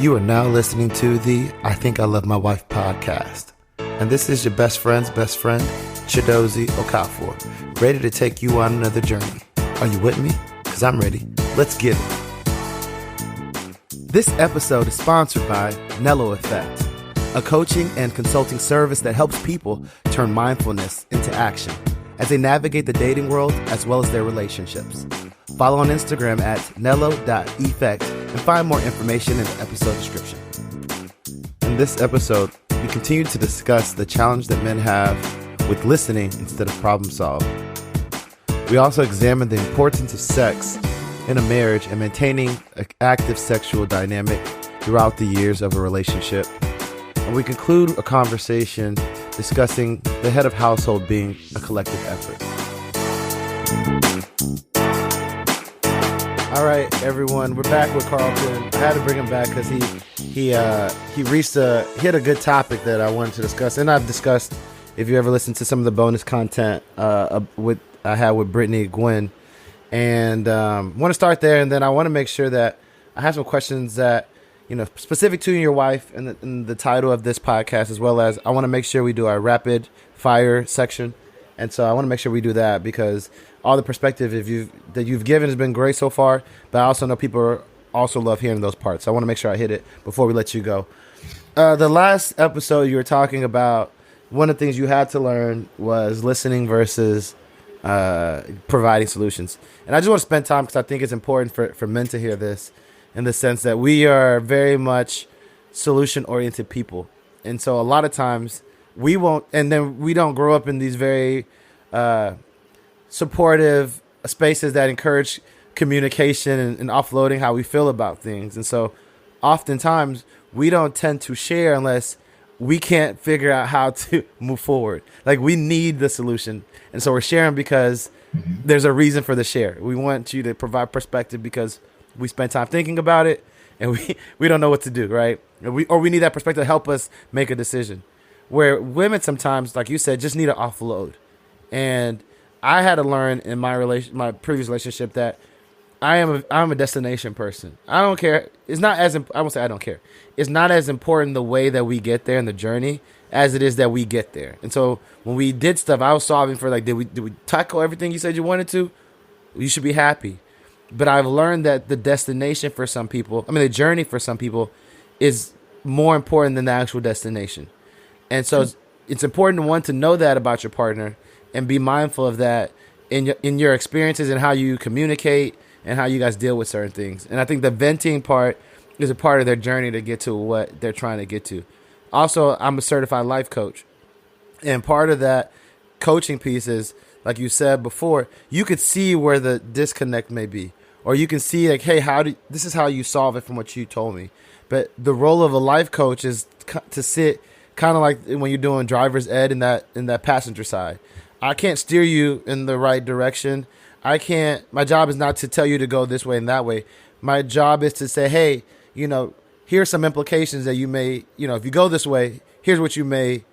You are now listening to the I Think I Love My Wife podcast. And this is your best friend's best friend, Chidozie Okafor, ready to take you on another journey. Are you with me? Because I'm ready. Let's get it. This episode is sponsored by Nello Effect, a coaching and consulting service that helps people turn mindfulness into action as they navigate the dating world as well as their relationships. Follow on Instagram at nello.effect and find more information in the episode description. In this episode, we continue to discuss the challenge that men have with listening instead of problem solving. We also examine the importance of sex in a marriage and maintaining an active sexual dynamic throughout the years of a relationship. And we conclude a conversation discussing the head of household being a collective effort. All right, everyone, we're back with Carlton. I had to bring him back because he hit a good topic that I wanted to discuss, and I've discussed. If you ever listen to some of the bonus content I had with Brittany Gwynn, and want to start there, and then I want to make sure that I have some questions that specific to your wife and the title of this podcast, as well as I want to make sure we do our rapid fire section. And so I want to make sure we do that because all the perspective that you've given has been great so far, but I also know people also love hearing those parts. So I want to make sure I hit it before we let you go. The last episode you were talking about, one of the things you had to learn was listening versus providing solutions. And I just want to spend time because I think it's important for men to hear this in the sense that we are very much solution-oriented people. And so a lot of times we won't, and then we don't grow up in these very supportive spaces that encourage communication and offloading how we feel about things. And so oftentimes we don't tend to share unless we can't figure out how to move forward. Like we need the solution. And so we're sharing because there's a reason for the share. We want you to provide perspective because we spend time thinking about it and we don't know what to do, right? Or we need that perspective to help us make a decision. Where women sometimes, like you said, just need to offload. And I had to learn in my previous relationship that I'm a destination person. I don't care. It's not as I won't say I don't care. It's not as important the way that we get there in the journey as it is that we get there. And so when we did stuff, I was solving for like, did we tackle everything you said you wanted to? You should be happy. But I've learned that the destination for some people, the journey for some people, is more important than the actual destination. And so it's important to know that about your partner and be mindful of that in your experiences and how you communicate and how you guys deal with certain things. And I think the venting part is a part of their journey to get to what they're trying to get to. Also, I'm a certified life coach. And part of that coaching piece is, like you said before, you could see where the disconnect may be. Or you can see like, hey, this is how you solve it from what you told me. But the role of a life coach is to sit kind of like when you're doing driver's ed in that passenger side. I can't steer you in the right direction. My job is not to tell you to go this way and that way. My job is to say, hey, here's some implications that you may, if you go this way, here's what you may,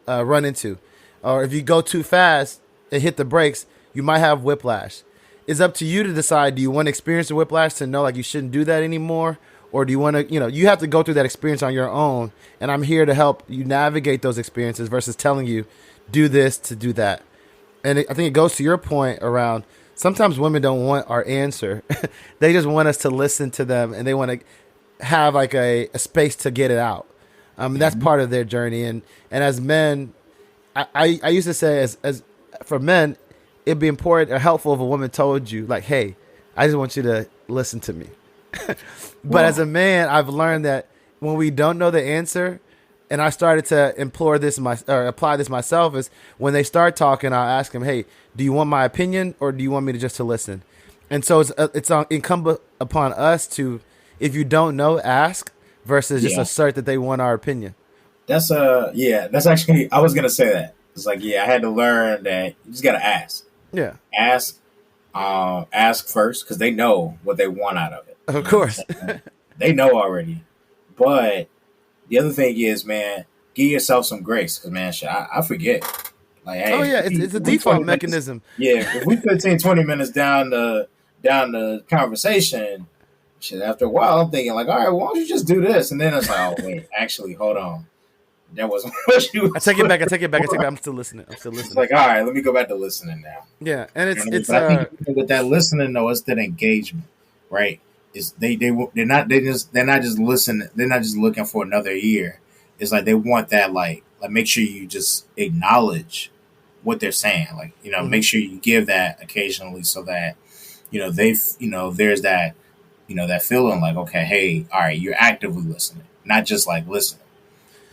run into. Or if you go too fast and hit the brakes, you might have whiplash. It's up to you to decide, do you want to experience the whiplash to know like you shouldn't do that anymore? Or do you want to, you have to go through that experience on your own. And I'm here to help you navigate those experiences versus telling you, do this to do that. And I think it goes to your point around sometimes women don't want our answer. They just want us to listen to them and they want to have like a space to get it out. That's part of their journey. And as men, I used to say as for men, it'd be important or helpful if a woman told you like, hey, I just want you to listen to me. But as a man, I've learned that when we don't know the answer, and I started to apply this myself, is when they start talking, I'll ask them, hey, do you want my opinion or do you want me to listen? And so it's incumbent upon us to, if you don't know, ask versus just assert that they want our opinion. That's actually, I was going to say that. It's like, I had to learn that you just got to ask. Yeah. Ask first because they know what they want out of it. Of course. They know already. But the other thing is, man, give yourself some grace because, man, I forget. Like, hey, it's a default mechanism. If we 15, 20 minutes down the conversation, shit, after a while, I'm thinking like, all right, why don't you just do this? And then it's like, oh wait, actually, hold on, that wasn't what you I was take it back. I looking take it back. I take it for. back. I'm still listening. I'm still It's listening. like, all right, let me go back to listening now. Yeah, and You know it's what I mean? it's But I think even with that listening though, it's that engagement, right? Is they're not just listening. They're not just looking for another ear. It's like they want that like make sure you just acknowledge what they're saying. Like hmm make sure you give that occasionally so that they there's that that feeling like okay, hey, all right, you're actively listening, not just like listening.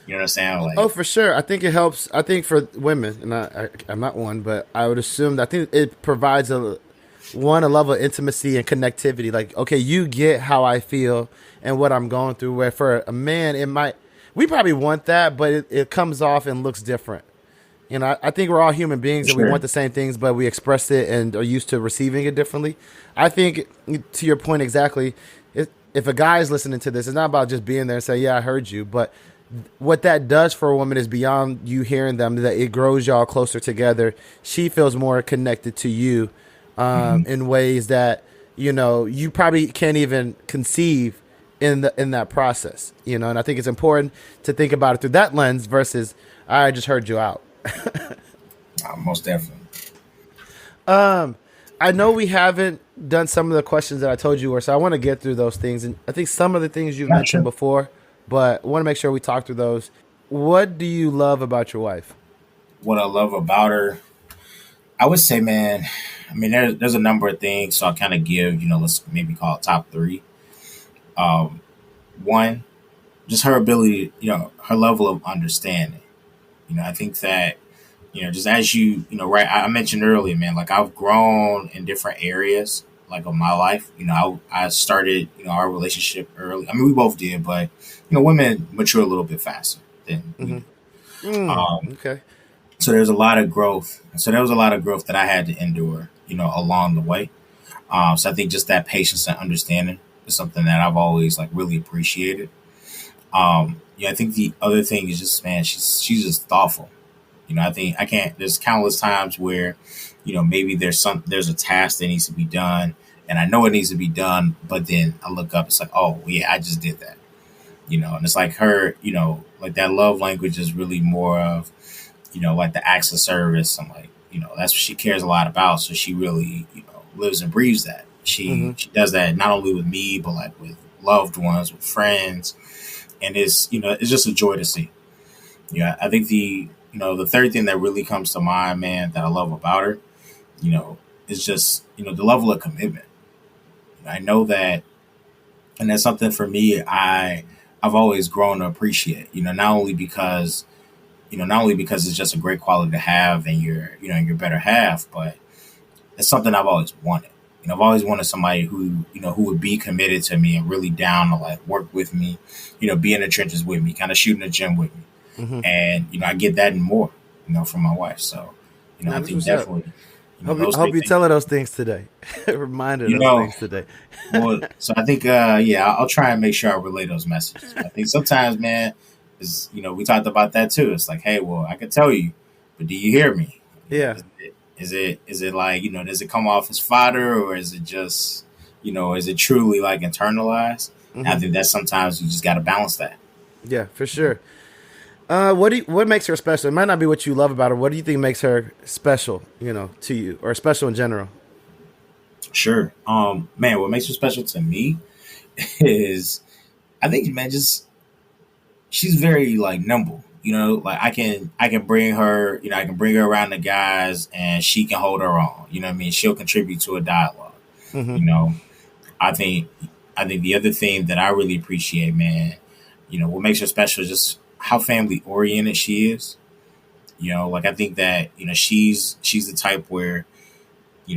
You know what I'm saying? Oh, Like for sure. I think it helps. I think for women, and I'm not one, but I would assume that I think it provides a level of intimacy and connectivity. Like, okay, you get how I feel and what I'm going through. Where for a man, it might we probably want that, but it comes off and looks different. I think we're all human for beings and we want sure, the same things, but we express it and are used to receiving it differently. I think, to your point exactly, if a guy is listening to this, it's not about just being there and saying, "Yeah, I heard you," but what that does for a woman is beyond you hearing them. That it grows y'all closer together. She feels more connected to you hmm in ways that you probably can't even conceive in that process. And I think it's important to think about it through that lens versus I just heard you out. most definitely. I know we haven't done some of the questions that I told you were, so I want to get through those things. And I think some of the things you've mentioned Gotcha. before, but I want to make sure we talk through those. What do you love about your wife? What I love about her, I would say, man. I mean, there's a number of things, so I'll kind of give let's maybe call it top three. Um, One, just her ability, her level of understanding. I think that just as right, I mentioned earlier, man, like I've grown in different areas, like of my life. I started, our relationship early. I mean, we both did, but, women mature a little bit faster than we Mm-hmm. do. Um, Okay. so there's a lot of growth. So there was a lot of growth that I had to endure, along the way. So I think just that patience and understanding is something that I've always like really appreciated. I think the other thing is just, man, she's just thoughtful. I think I can't. There's countless times where, maybe there's a task that needs to be done, and I know it needs to be done, but then I look up, it's like, oh yeah, I just did that. And it's like her, like that love language is really more of, like the acts of service. I'm like, that's what she cares a lot about. So she really, lives and breathes that. Mm-hmm. She does that not only with me, but like with loved ones, with friends, and it's just a joy to see. Yeah, I think the third thing that really comes to mind, man, that I love about her, is just the level of commitment. I know that, and that's something for me. I've always grown to appreciate. Not only because it's just a great quality to have and your better half, but it's something I've always wanted. I've always wanted somebody who would be committed to me and really down to like work with me, be in the trenches with me, kind of shoot in the gym with me. Mm-hmm. And I get that and more, from my wife. So, Now I this think was up. definitely, I those hope three you things. tell her those things today. Remind her You those know, things today. well, so I think, yeah, I'll try and make sure I relay those messages. But I think sometimes, man, is we talked about that too. It's like, hey, well, I can tell you, but do you hear me? Yeah. Is it like does it come off as fodder, or is it just is it truly like internalized? And I Mm-hmm. think that sometimes you just got to balance that. Yeah, for sure. What makes her special? It might not be what you love about her. What do you think makes her special? To you, or special in general? Sure. Man, what makes her special to me is I think, man, just she's very like nimble. Like I can bring her, I can bring her around the guys and she can hold her own. You know what I mean? She'll contribute to a dialogue. Mm-hmm. You know, I think I think the other thing that I really appreciate, man, what makes her special is just how family oriented she is. Like I think that, she's the type where,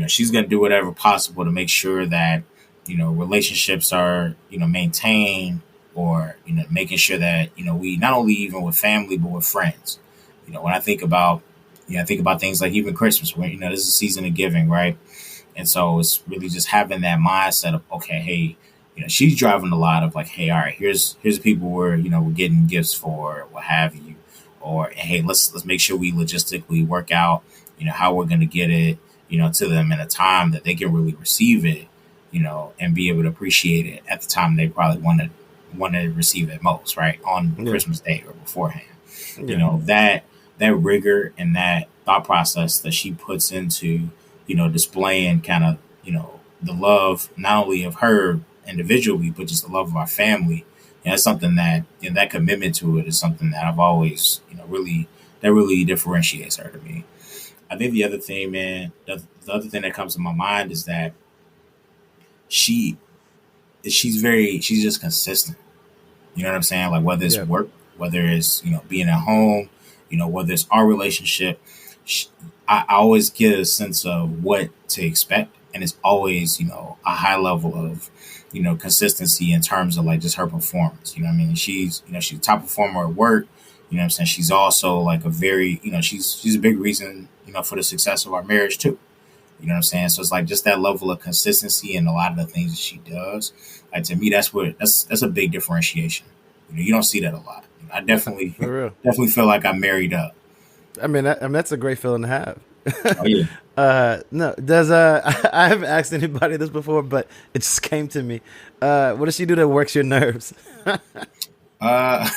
she's gonna do whatever possible to make sure that, relationships are, maintained, or, making sure that, we not only even with family but with friends. When I think about I think about things like even Christmas, where, this is a season of giving, right? And so it's really just having that mindset of, okay, hey, she's driving a lot of like, hey, all right, here's people we're getting gifts for, what have you, or hey, let's make sure we logistically work out, how we're gonna get it, to them in a time that they can really receive it, and be able to appreciate it at the time they probably want to receive it most, right? On Yeah. Christmas Day or beforehand. Yeah. That rigor and that thought process that she puts into, displaying kind of, the love not only of her individually, but just the love of our family. And that's something that, that commitment to it is something that I've always, that really differentiates her to me. I think the other thing, man, the other thing that comes to my mind is that she she's just consistent. You know what I'm saying? Like whether it's Yeah. work, whether it's being at home, whether it's our relationship, sh I always get a sense of what to expect, and it's always a high level of consistency in terms of like just her performance. You know what I mean? She's a top performer at work. You know what I'm saying? She's also like a very she's a big reason for the success of our marriage too. You know what I'm saying? So it's like just that level of consistency in a lot of the things that she does. Like to me, that's a big differentiation. You don't see that a lot. I definitely For real. definitely feel like I'm married up. That's a great feeling to have. Oh yeah. No, does I haven't asked anybody this before, but it just came to me. What does she do that works your nerves? Uh,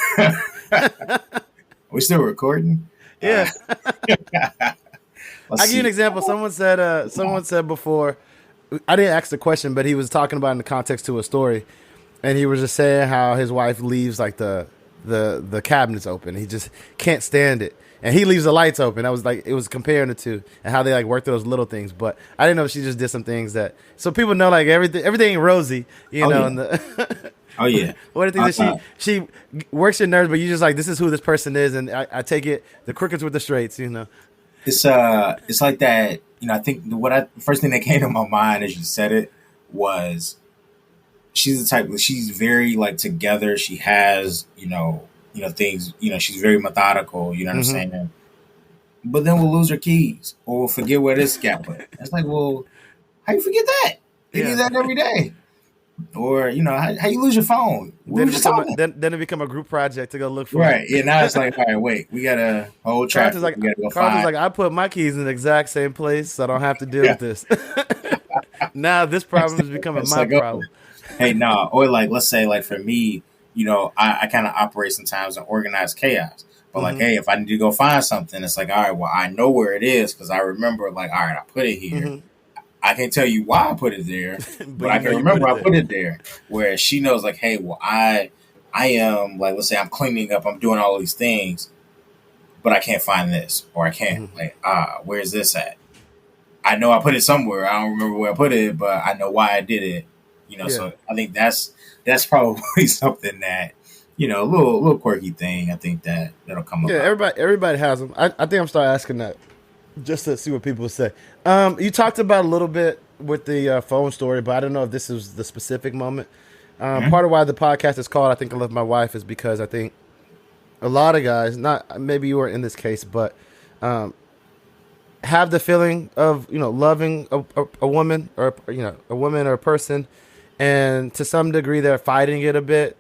we still recording? Yeah. Let's I'll give you an see. example. Someone said before, I didn't ask the question, but he was talking about in the context to a story, and he was just saying how his wife leaves like the cabinets open. He just can't stand it, and he leaves the lights open. I was like, it was comparing the two and how they like work through those little things. But I didn't know if she just did some things that so people know like everything ain't rosy, Oh know. yeah. And the Oh yeah. what are the things that she works your nerves, but you just like this is who this person is, and I take it the crickets with the straights. It's like that. I think first thing that came to my mind as you said it was she's the type. She's very like together. She has things. She's very methodical. You know what I'm Mm-hmm. saying? But then we'll lose her keys or we'll forget where this got put. It's like, well, how you forget that? They do Yeah. that every day. Or how you lose your phone? We were just talking. Then it become a group project to go look for Right. it. Yeah. Now it's like, all right, wait, we gotta hold traffic. We gotta go Carlton's find. like I put my keys in the exact same place, so I don't have to deal Yeah. with this. Now this problem is becoming It's my like, oh, problem. hey, nah. Or like, let's say, like for me, I kind of operate sometimes in organized chaos. But like, Mm-hmm. hey, if I need to go find something, it's like, all right, well, I know where it is because I remember, like, all right, I put it here. Mm-hmm. I can't tell you why I put it there, But but I you know can you put remember it I there. put it there. Whereas she knows, like, hey, well, I am like, let's say I'm cleaning up, I'm doing all these things, but I can't find this, or I can't Mm-hmm. like, where's this at? I know I put it somewhere. I don't remember where I put it, but I know why I did it. Yeah. So I think that's probably something that a little quirky thing. I think that'll come Yeah, about. everybody has them. I think I'm starting asking that just to see what people say. You talked about a little bit with the phone story, but I don't know if this is the specific moment. Mhm. Part of why the podcast is called "I Think I Love My Wife" is because I think a lot of guys, not maybe you weren't in this case, but um, have the feeling of loving a woman or a woman or a person, and to some degree they're fighting it a bit,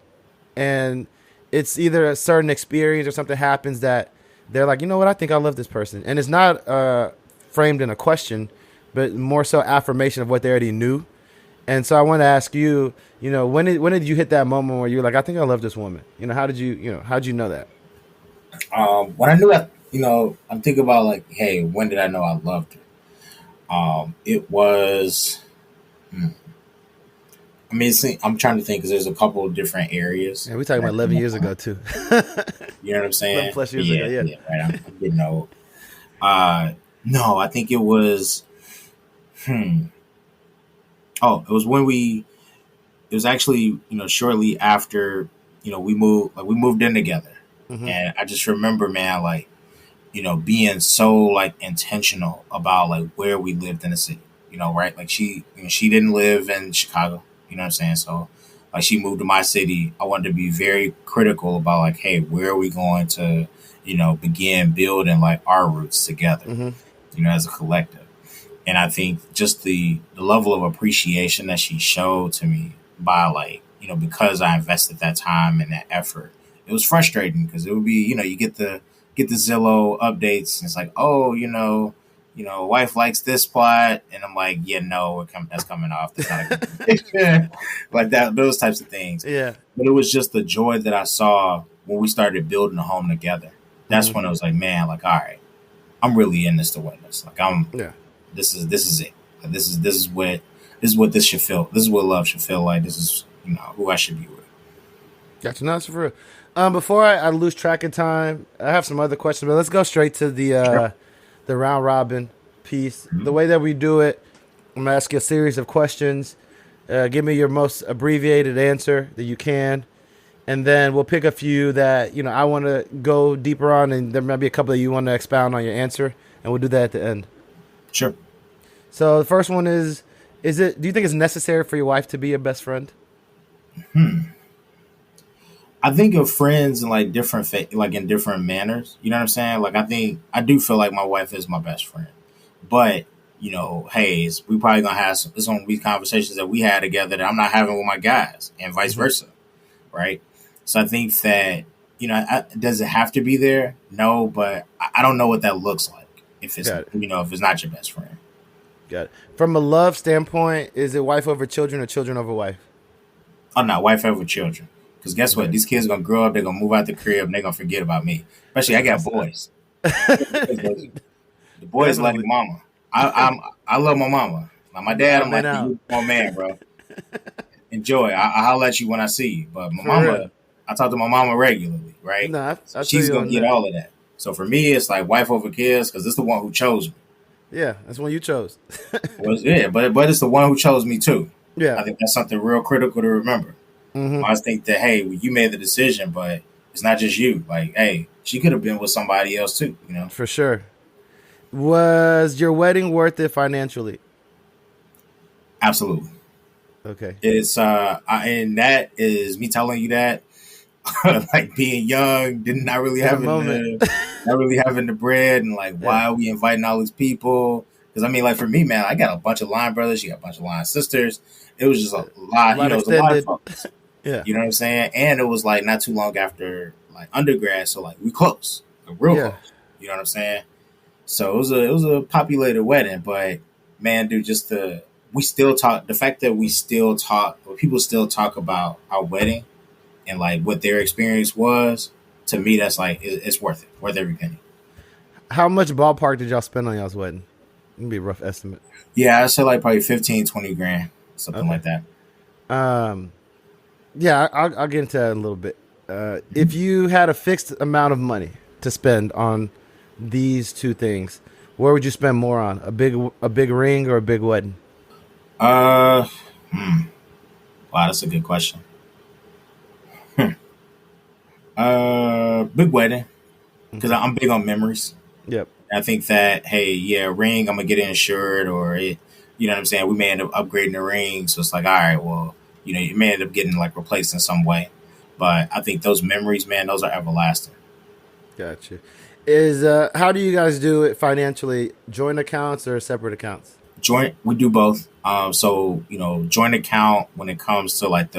and it's either a certain experience or something happens that they're like, you know what, I think I love this person, and it's not framed in a question, but more so affirmation of what they already knew. And so I want to ask you, when did you hit that moment where you're like, I think I love this woman? How'd you know that? When I knew that, I'm thinking about like, hey, when did I know I loved her? It was. I mean, I'm trying to think because there's a couple of different areas. And we talking about 11 years ago too. You know what I'm 11 saying? plus years ago, Yeah, yeah. yeah, right. I'm getting old. No, I think it was. Oh, it was when we. It was actually shortly after we moved in together, Mm-hmm. and I just remember, man, like being so like intentional about like where we lived in the city, right? Like she didn't live in Chicago, you know what I'm saying? So like she moved to my city. I wanted to be very critical about like, hey, where are we going to, begin building like our roots together, Mm-hmm. as a collective. And I think just the level of appreciation that she showed to me by like, because I invested that time and that effort, it was frustrating because it would be, you get the Zillow updates. And it's like, oh, wife likes this spot, and I'm like, yeah, no, that's coming off. That's not a good decision. Like that, those types of things. Yeah. But it was just the joy that I saw when we started building a home together. That's when it was like, man, like, all right, I'm really in this to win this. Like, yeah. This is it. Like, this is what this should feel. This is what love should feel like. This is who I should be with. Gotcha. No, that's for real. Before I lose track of time, I have some other questions, but let's go straight to the round robin piece. Mm-hmm. The way that we do it, I'm gonna ask you a series of questions. Give me your most abbreviated answer that you can, and then we'll pick a few that I want to go deeper on, and there might be a couple that you want to expound on your answer, and we'll do that at the end. Sure. So the first one is it? Do you think it's necessary for your wife to be your best friend? I think of friends in like different in different manners. You know what I'm saying? Like I do feel like my wife is my best friend, but hey, we probably gonna have it's gonna be conversations that we had together that I'm not having with my guys, and vice versa, right? So I think that does it have to be there? No, but I don't know what that looks like if it's if it's not your best friend. Got it. From a love standpoint, is it wife over children or children over wife? Oh no, wife over children. Because guess what? These kids are going to grow up, they're going to move out the crib, and they're going to forget about me. Especially, I got boys. The boys like mama. I love my mama. Like my dad, I'm like, you my man, bro. Enjoy. I'll holler at you when I see you. But my mama, I talk to my mama regularly, right? No, she's going to get all of that. So for me, it's like wife over kids because it's the one who chose me. Yeah, that's one you chose. Yeah, but it's the one who chose me too. Yeah. I think that's something real critical to remember. Mm-hmm. I think that, hey, you made the decision, but it's not just you. Like, hey, she could have been with somebody else too, For sure. Was your wedding worth it financially? Absolutely. Okay. It's and that is me telling you that, like being young, not really having the bread, and like why are we inviting all these people? Because I mean, like for me, man, I got a bunch of line brothers, you got a bunch of line sisters. It was just a lot, it was a lot of focus. Yeah. You know what I'm saying? And it was like not too long after like undergrad, so like we close. Like, real close. You know what I'm saying? So it was a populated wedding, but man, dude, we still talk, the fact that we still talk, or people still talk about our wedding and like what their experience was, to me that's like it's worth it. Worth every penny. How much ballpark did y'all spend on y'all's wedding? It'd be a rough estimate. Yeah, I'd say like probably 15, 20 grand, something like that. Yeah, I'll get into that in a little bit. If you had a fixed amount of money to spend on these two things, where would you spend more on? A big ring or a big wedding? Wow, that's a good question. Big wedding, because I'm big on memories. Yep. I think that, hey, yeah, ring, I'm gonna get it insured, or it, you know what I'm saying? We may end up upgrading the ring, so it's like, all right, well, you may end up getting like replaced in some way. But I think those memories, man, those are everlasting. Gotcha. How do you guys do it financially? Joint accounts or separate accounts? Joint, we do both. So joint account, when it comes to like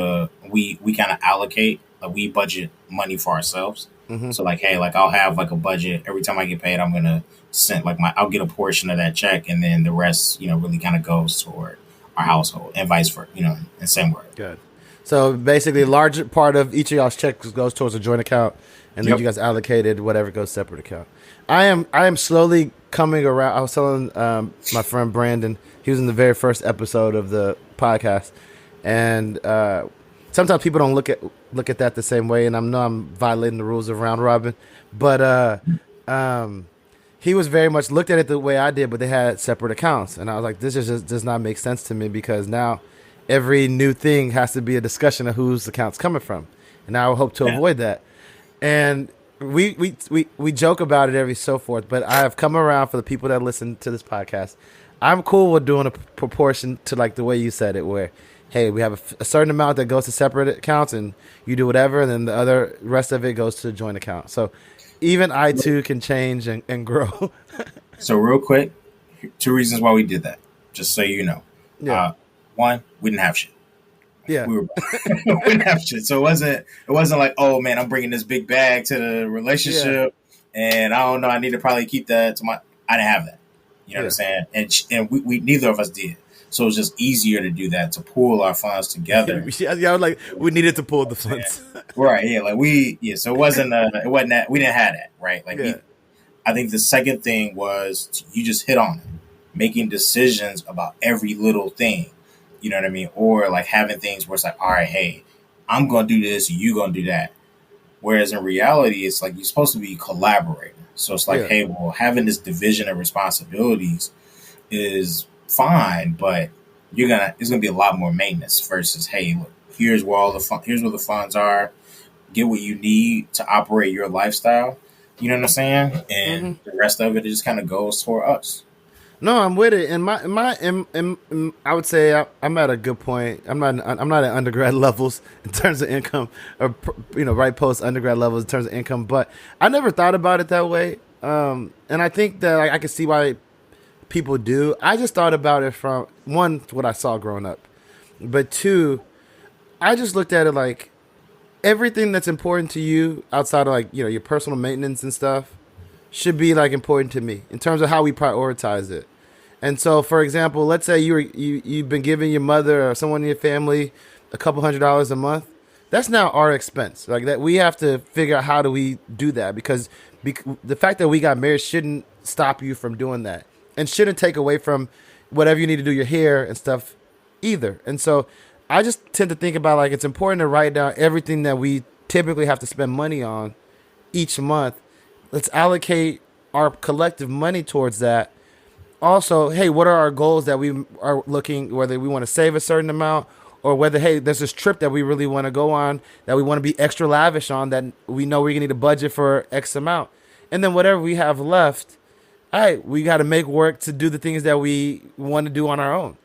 we kind of allocate, like we budget money for ourselves. Mm-hmm. So like, hey, like I'll have like a budget every time I get paid. I'm gonna send I'll get a portion of that check, and then the rest, really kind of goes toward our household, and vice versa, and same word. Good. So basically, a large part of each of y'all's checks goes towards a joint account, and then you guys allocated whatever goes separate account. I am slowly coming around. I was telling my friend Brandon, he was in the very first episode of the podcast, and sometimes people don't look at that the same way, and I know I'm violating the rules of round robin, but he was very much looked at it the way I did, but they had separate accounts, and I was like, this just does not make sense to me, because now every new thing has to be a discussion of whose account's coming from, and I hope to avoid that. And we joke about it every so forth, but I have come around for the people that listen to this podcast. I'm cool with doing a proportion to like the way you said it, where, hey, we have a certain amount that goes to separate accounts, and you do whatever, and then the other rest of it goes to a joint account. So even I too can change and grow. So real quick, 2 reasons why we did that, just so you know. Yeah. One, we didn't have shit. Yeah. We didn't have shit. So it wasn't like, oh man, I'm bringing this big bag to the relationship, and I don't know, I need to probably keep that to I didn't have that. You know what I'm Yeah. saying? And we neither of us did. So it was just easier to do that, to pool our funds together. Yeah, I was like, we needed to You pull know what the I'm saying? funds. Right. Yeah. Like so it wasn't that we didn't have that. Right. Like Yeah. I think the second thing was you just hit on it, making decisions about every little thing. You know what I mean? Or like having things where it's like, all right, hey, I'm going to do this, you going to do that. Whereas in reality, it's like you're supposed to be collaborating. So it's like, Yeah. hey, well, having this division of responsibilities is fine, but it's gonna be a lot more maintenance versus, hey, look, here's where the funds are. Get what you need to operate your lifestyle. You know what I'm saying? Hmm. And the rest of it just kind of goes toward us. No, I'm with it. And I would say I'm at a good point. I'm not at undergrad levels in terms of income, or right post undergrad levels in terms of income. But I never thought about it that way. And I think that I can see why people do. I just thought about it from one, what I saw growing up, but two, I just looked at it like everything that's important to you outside of like your personal maintenance and stuff should be like important to me in terms of how we prioritize it. And so, for example, let's say you've been giving your mother or someone in your family a couple $100s a month. That's now our expense. Like that, we have to figure out how do we do that because the fact that we got married shouldn't stop you from doing that, and shouldn't take away from whatever you need to do your hair and stuff either. And so, I just tend to think about like it's important to write down everything that we typically have to spend money on each month. Let's allocate our collective money towards that. Also, hey, what are our goals that we are looking, whether we want to save a certain amount or whether, hey, there's this trip that we really want to go on that we want to be extra lavish on that we know we're going to need a budget for X amount. And then whatever we have left, all right, we got to make work to do the things that we want to do on our own.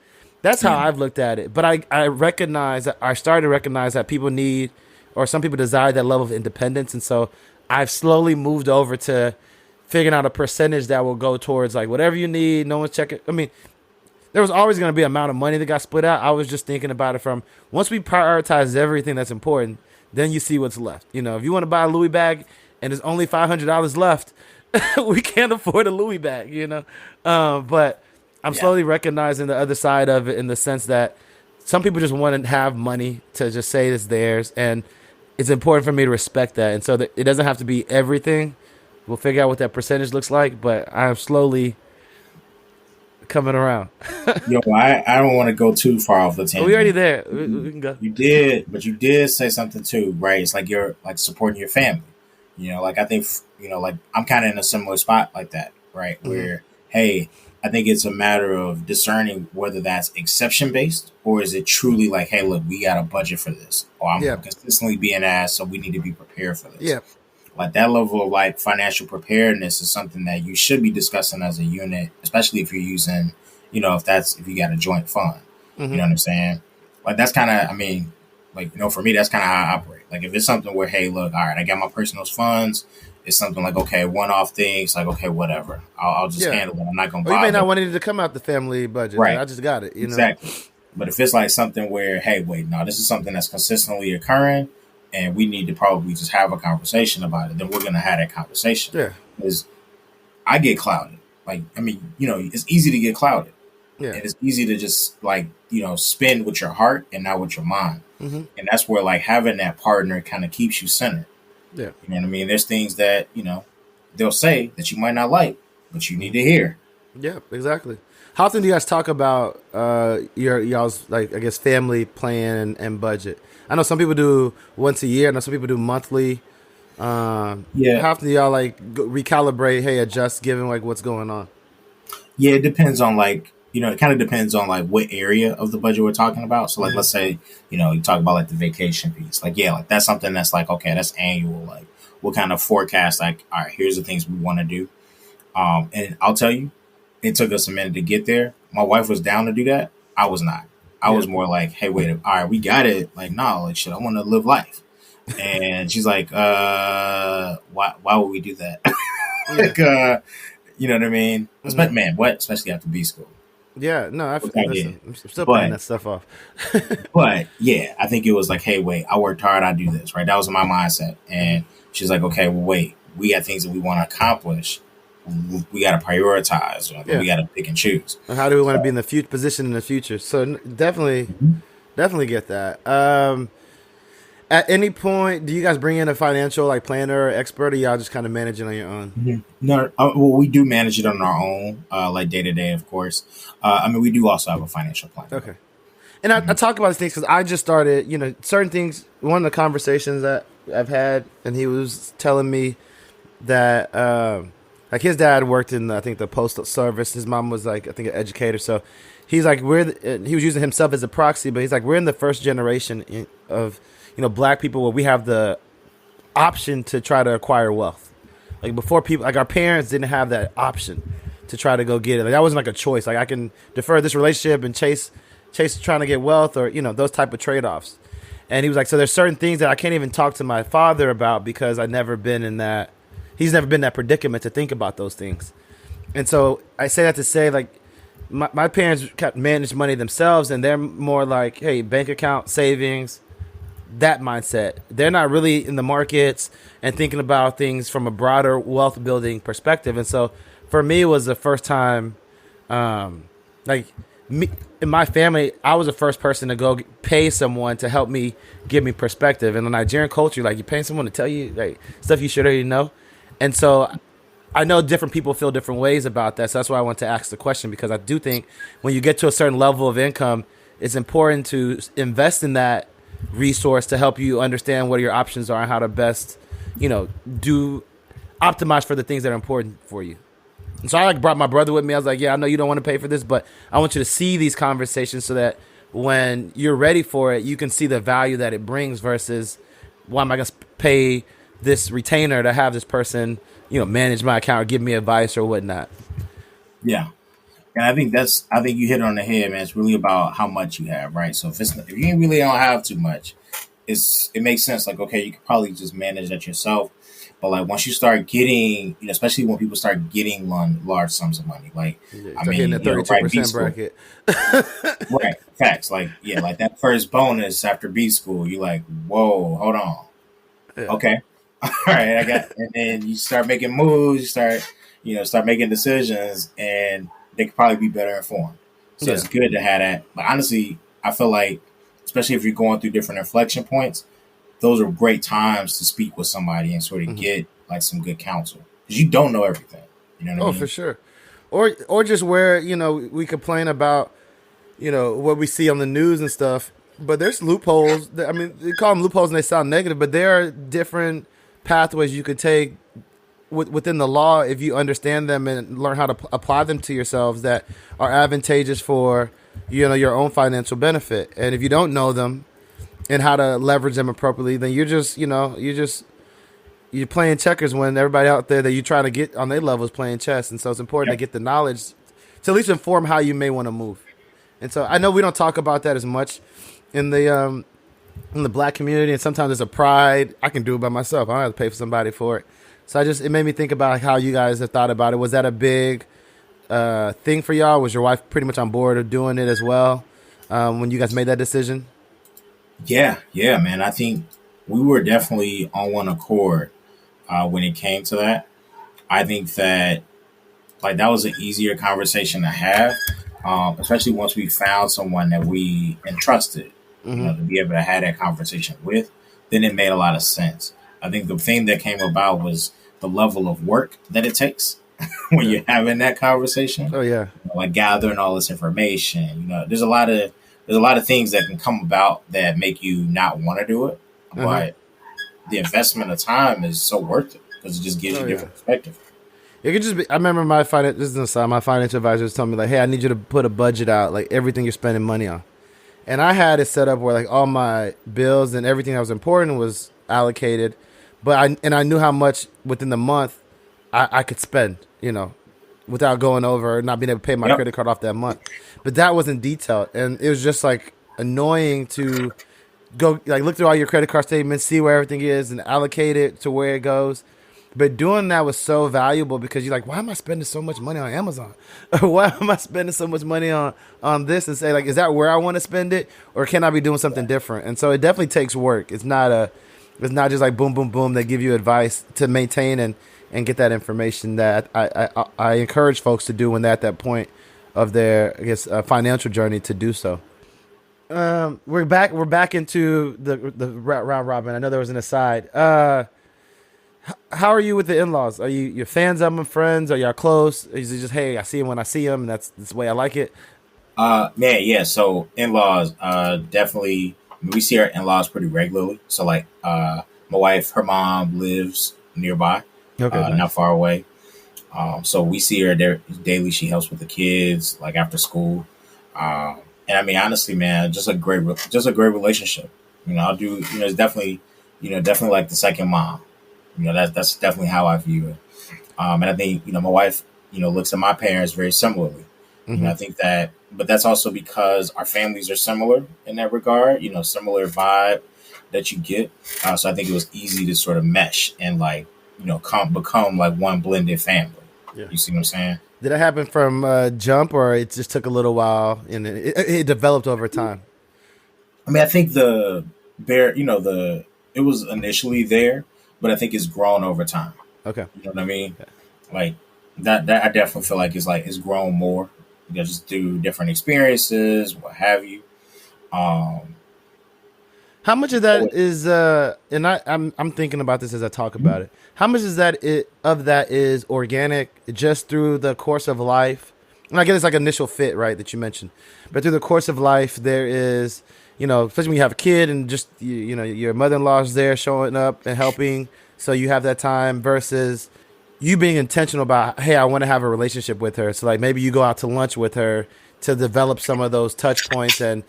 That's how Yeah. I've looked at it. But I recognize that I started to recognize that people need, or some people desire that level of independence. And so I've slowly moved over to figuring out a percentage that will go towards like whatever you need. No one's checking. I mean, there was always going to be an amount of money that got split out. I was just thinking about it from once we prioritize everything that's important, then you see what's left. If you want to buy a Louis bag and there's only $500 left, we can't afford a Louis bag. But I'm Yeah. slowly recognizing the other side of it in the sense that some people just want to have money to just say it's theirs, and it's important for me to respect that. And so that it doesn't have to be everything. We'll figure out what that percentage looks like, but I'm slowly coming around. Yo, I don't want to go too far off the We already tangent. there. We can go. You did, but you did say something too, right? It's like you're like supporting your family. Like I think, like I'm kind of in a similar spot like that, right? Mm-hmm. Where, hey, I think it's a matter of discerning whether that's exception based or is it truly like, hey, look, we got a budget for this, or I'm Yeah. consistently being asked, so we need to be prepared for this. Yeah. Like that level of like financial preparedness is something that you should be discussing as a unit, especially if you're using, if you got a joint fund. You Mm-hmm. know what I'm saying? Like that's kind of, I mean, like, for me, that's kind of how I operate. Like if it's something where, hey, look, all right, I got my personal funds. It's something like, okay, one-off things, like, okay, whatever. I'll just Yeah. handle it. I'm not going to Or you may bother. not want it to come out the family budget. Like, Right. I just got it. Exactly. But if it's like something where, hey, wait, no, this is something that's consistently occurring and we need to probably just have a conversation about it, then we're going to have that conversation. Yeah. Because I get clouded. Like, I mean, it's easy to get clouded. Yeah. And it's easy to just like, spend with your heart and not with your mind. Mm-hmm. And that's where like having that partner kind of keeps you centered. Yeah. You know what I mean? There's things that, they'll say that you might not like, but you need to hear. Yeah, exactly. How often do you guys talk about y'all's like I guess family plan and budget? I know some people do once a year. I know some people do monthly. Yeah. How often do y'all like recalibrate? Hey, adjust given like what's going on? Yeah, it depends on like, it kind of depends on like what area of the budget we're talking about. So like, let's say, you talk about like the vacation piece. Like, yeah, like that's something that's like, okay, that's annual. Like we'll kind of forecast like, all right, here's the things we want to do. And I'll tell you, it took us a minute to get there. My wife was down to do that. I was not. I was more like, hey, wait, all right, we got it. Like, no, like shit, I want to live life. And she's like, why would we do that? Like, you know what I mean? Mhm. Man, what? Especially after B school. Yeah, no, Okay, listen, I'm still But- paying that stuff off. But yeah, I think it was like, hey, wait, I worked hard, I do this, right? That was my mindset. And she's like, okay, well, wait, we got things that we want to accomplish. we got to prioritize. Yeah. We got to pick and choose. And how do we want to be So, in the future position in the future? So definitely, mhm. definitely get that. At any point, do you guys bring in a financial like planner or expert, or y'all just kind of manage it on your own? No, well, we do manage it on our own, like day to day, of course. I mean, we do also have a financial plan. Okay. And I talk about these things because I just started, certain things. One of the conversations that I've had, and he was telling me that, like his dad worked in, I think, the postal service. His mom was like, I think, an educator. So he's like, he was using himself as a proxy, but he's like, we're in the first generation of, black people where we have the option to try to acquire wealth. Like before, people like our parents didn't have that option to try to go get it. Like that wasn't like a choice. Like I can defer this relationship and chase trying to get wealth, or those type of trade-offs. And he was like, so there's certain things that I can't even talk to my father about because I've never been in that. He's never been in that predicament to think about those things. And so I say that to say, like, my parents manage money themselves, and they're more like, hey, bank account, savings, that mindset. They're not really in the markets and thinking about things from a broader wealth building perspective. And so for me, it was the first time, like me in my family, I was the first person to go pay someone to help me give me perspective. In the Nigerian culture, like you paying someone to tell you like stuff you should already know. And so I know different people feel different ways about that. So that's why I want to ask the question, because I do think when you get to a certain level of income, it's important to invest in that resource to help you understand what your options are and how to best, do optimize for the things that are important for you. And so I like brought my brother with me. I was like, yeah, I know you don't want to pay for this, but I want you to see these conversations so that when you're ready for it, you can see the value that it brings versus why am I going to pay this retainer to have this person, manage my account or give me advice or whatnot. Yeah. And I think you hit it on the head, man. It's really about how much you have, right? So if you really don't have too much, it makes sense. Like, okay, you could probably just manage that yourself. But like once you start getting, especially when people start getting large sums of money, like Yeah, I start mean, getting that 32% bracket. right? Facts, like like that first bonus after B school, you're like, whoa, hold on, Yeah. okay, all right, and then you start making moves, start making decisions, and they could probably be better informed. So Yeah. it's good to have that. But honestly, I feel like, especially if you're going through different inflection points, those are great times to speak with somebody and sort of get like some good counsel, because you don't know everything. You know what I mean? For sure. Or just where, we complain about, what we see on the news and stuff, but there's loopholes. I mean, they call them loopholes and they sound negative, but there are different pathways you could take within the law if you understand them and learn how to apply them to yourselves that are advantageous for, your own financial benefit. And if you don't know them and how to leverage them appropriately, then you're playing checkers when everybody out there that you try to get on their level is playing chess. And so it's important to get the knowledge to at least inform how you may want to move. And so I know we don't talk about that as much in the black community, and sometimes there's a pride. I can do it by myself. I don't have to pay for somebody for it. So it made me think about how you guys have thought about it. Was that a big thing for y'all? Was your wife pretty much on board of doing it as well when you guys made that decision? Yeah, man. I think we were definitely on one accord when it came to that. I think that like that was an easier conversation to have, especially once we found someone that we entrusted, to be able to have that conversation with. Then it made a lot of sense. I think the thing that came about was the level of work that it takes when you're having that conversation. Oh yeah, like gathering all this information. There's a lot of things that can come about that make you not want to do it, but the investment of time is so worth it because it just gives you a different perspective. It could just be. I remember my financial advisor was telling me like, "Hey, I need you to put a budget out, like everything you're spending money on." And I had it set up where like all my bills and everything that was important was allocated, but I knew how much within the month I could spend, without going over or not being able to pay my credit card off that month. But that wasn't detailed, and it was just like annoying to go like look through all your credit card statements, see where everything is, and allocate it to where it goes. But doing that was so valuable because you're like, why am I spending so much money on Amazon? Or why am I spending so much money on this? And say like, is that where I want to spend it, or can I be doing something different? And so it definitely takes work. It's not just like boom, boom, boom. They give you advice to maintain and and get that information that I encourage folks to do when they're at that point of their, I guess, financial journey to do so. We're back into the round robin. I know there was an aside. How are you with the in-laws? Are you fans of them, friends? Are y'all close? Is it just, hey, I see him when I see him, and that's the way I like it? Man, yeah. So in-laws, definitely. We see our in-laws pretty regularly. So like, my wife, her mom lives nearby, Okay, not nice. far away. So we see her there daily. She helps with the kids, like after school. And I mean, honestly, man, just a great relationship. I'll do. It's definitely, definitely like the second mom. That's definitely how I view it. And I think my wife, looks at my parents very similarly. Hmm. I think that, but that's also because our families are similar in that regard. Similar vibe that you get. So I think it was easy to sort of mesh and like become like one blended family. Yeah. You see what I'm saying? Did it happen from jump, or it just took a little while and it developed over time? I mean, I think the bear, it was initially there, but I think it's grown over time. Okay. You know what I mean? Like that I definitely feel like it's grown more. Just through different experiences, what have you. Um, How much of so that is and I'm thinking about this as I talk about it. How much is that is organic just through the course of life? And I get it's like initial fit, right, that you mentioned. But through the course of life there is, especially when you have a kid and just your mother-in-law's there showing up and helping, so you have that time versus you being intentional about, hey, I want to have a relationship with her. So like maybe you go out to lunch with her to develop some of those touch points and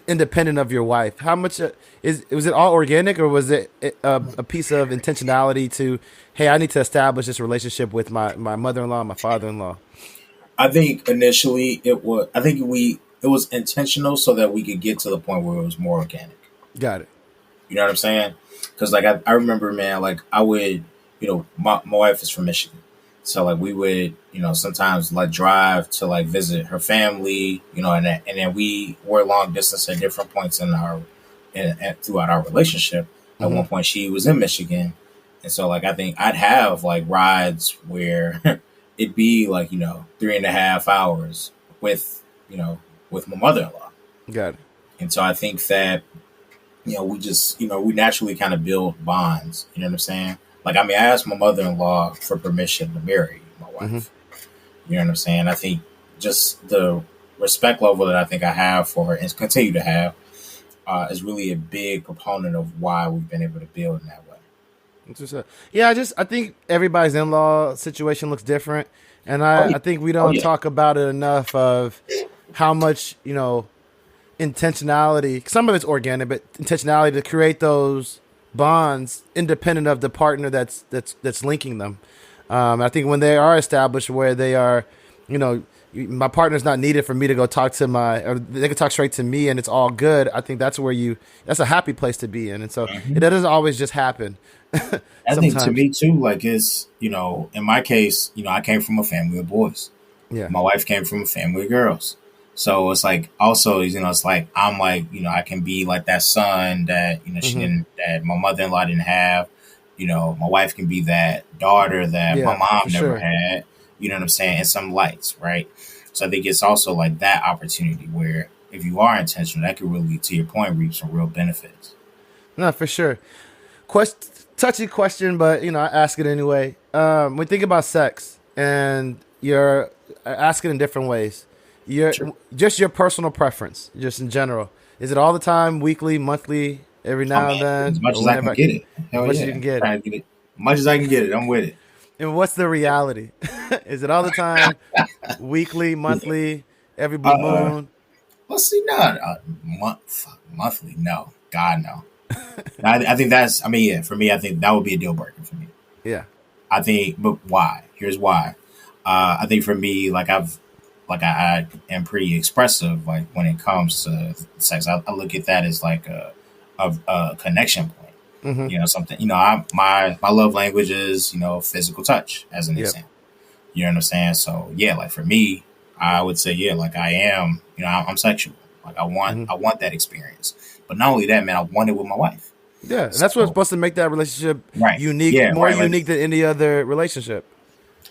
independent of your wife. How much was it all organic, or was it a piece of intentionality to, hey, I need to establish this relationship with my mother-in-law, my father-in-law? I think initially it was intentional so that we could get to the point where it was more organic. Got it. You know what I'm saying? Because like I remember, man, like I would, my wife is from Michigan, so like we would, sometimes like drive to like visit her family, and then we were long distance at different points in and throughout our relationship. At Hmm. one point, she was in Michigan, and so like I think I'd have like rides where it'd be like 3.5 hours with with my mother in law, Got it. and so I think that we just, we naturally kind of build bonds. You know what I'm saying? Like, I mean, I asked my mother in law for permission to marry my Hmm. wife. You know what I'm saying? I think just the respect level that I think I have for her and continue to have is really a big proponent of why we've been able to build in that way. Yeah, I think everybody's in-law situation looks different, and Oh, I yeah. think we Oh, don't yeah. talk about it enough of how much intentionality. Some of it's organic, but intentionality to create those bonds independent of the partner that's linking them. I think when they are established, where they are, my partner's not needed for me to go talk to or they can talk straight to me, and it's all good. I think that's where that's a happy place to be in, and so it Mhm. doesn't always just happen. I think to Sometimes, me, too, like, it's, in my case, I came from a family of boys. yeah. My wife came from a family of girls. So it's like also, it's like I'm like, I can be like that son that, Hmm. that my mother in law didn't have. My wife can be that daughter that my Yeah, mom for never sure. had. You know what I'm saying? And some lights, right? So I think it's also like that opportunity where if you are intentional, that could really, to your point, reap some real benefits. No, for sure. Touchy question, but I ask it anyway. When you think about sex, and you're asking in different ways, your Sure. just your personal preference, just in general. Is it all the time, weekly, monthly, every I now and mean, as then, much or as I can whenever, get it. as Hell much as yeah. you can I'm get it? trying to get it. As much as I can get it, I'm with And what's the reality? Is it all the time, weekly, it. monthly, every blue Uh, moon? let's see. No, monthly. No, God, no. I think that's. I mean, yeah. For me, I think that would be a deal breaker for me. Yeah. I think, but why? Here's why. I think for me, I am pretty expressive. Like when it comes to sex, I look at that as like a connection point. Mm-hmm. Something. My love language is physical touch, as an Yep. example. You know what I'm saying? So yeah, like for me, I would say yeah, like I am. I'm sexual. Like Mm-hmm. I want that experience. But not only that, man, I want it with my wife. Yeah, and that's what's So supposed to make that relationship right, unique, yeah, more right, like unique than any other relationship.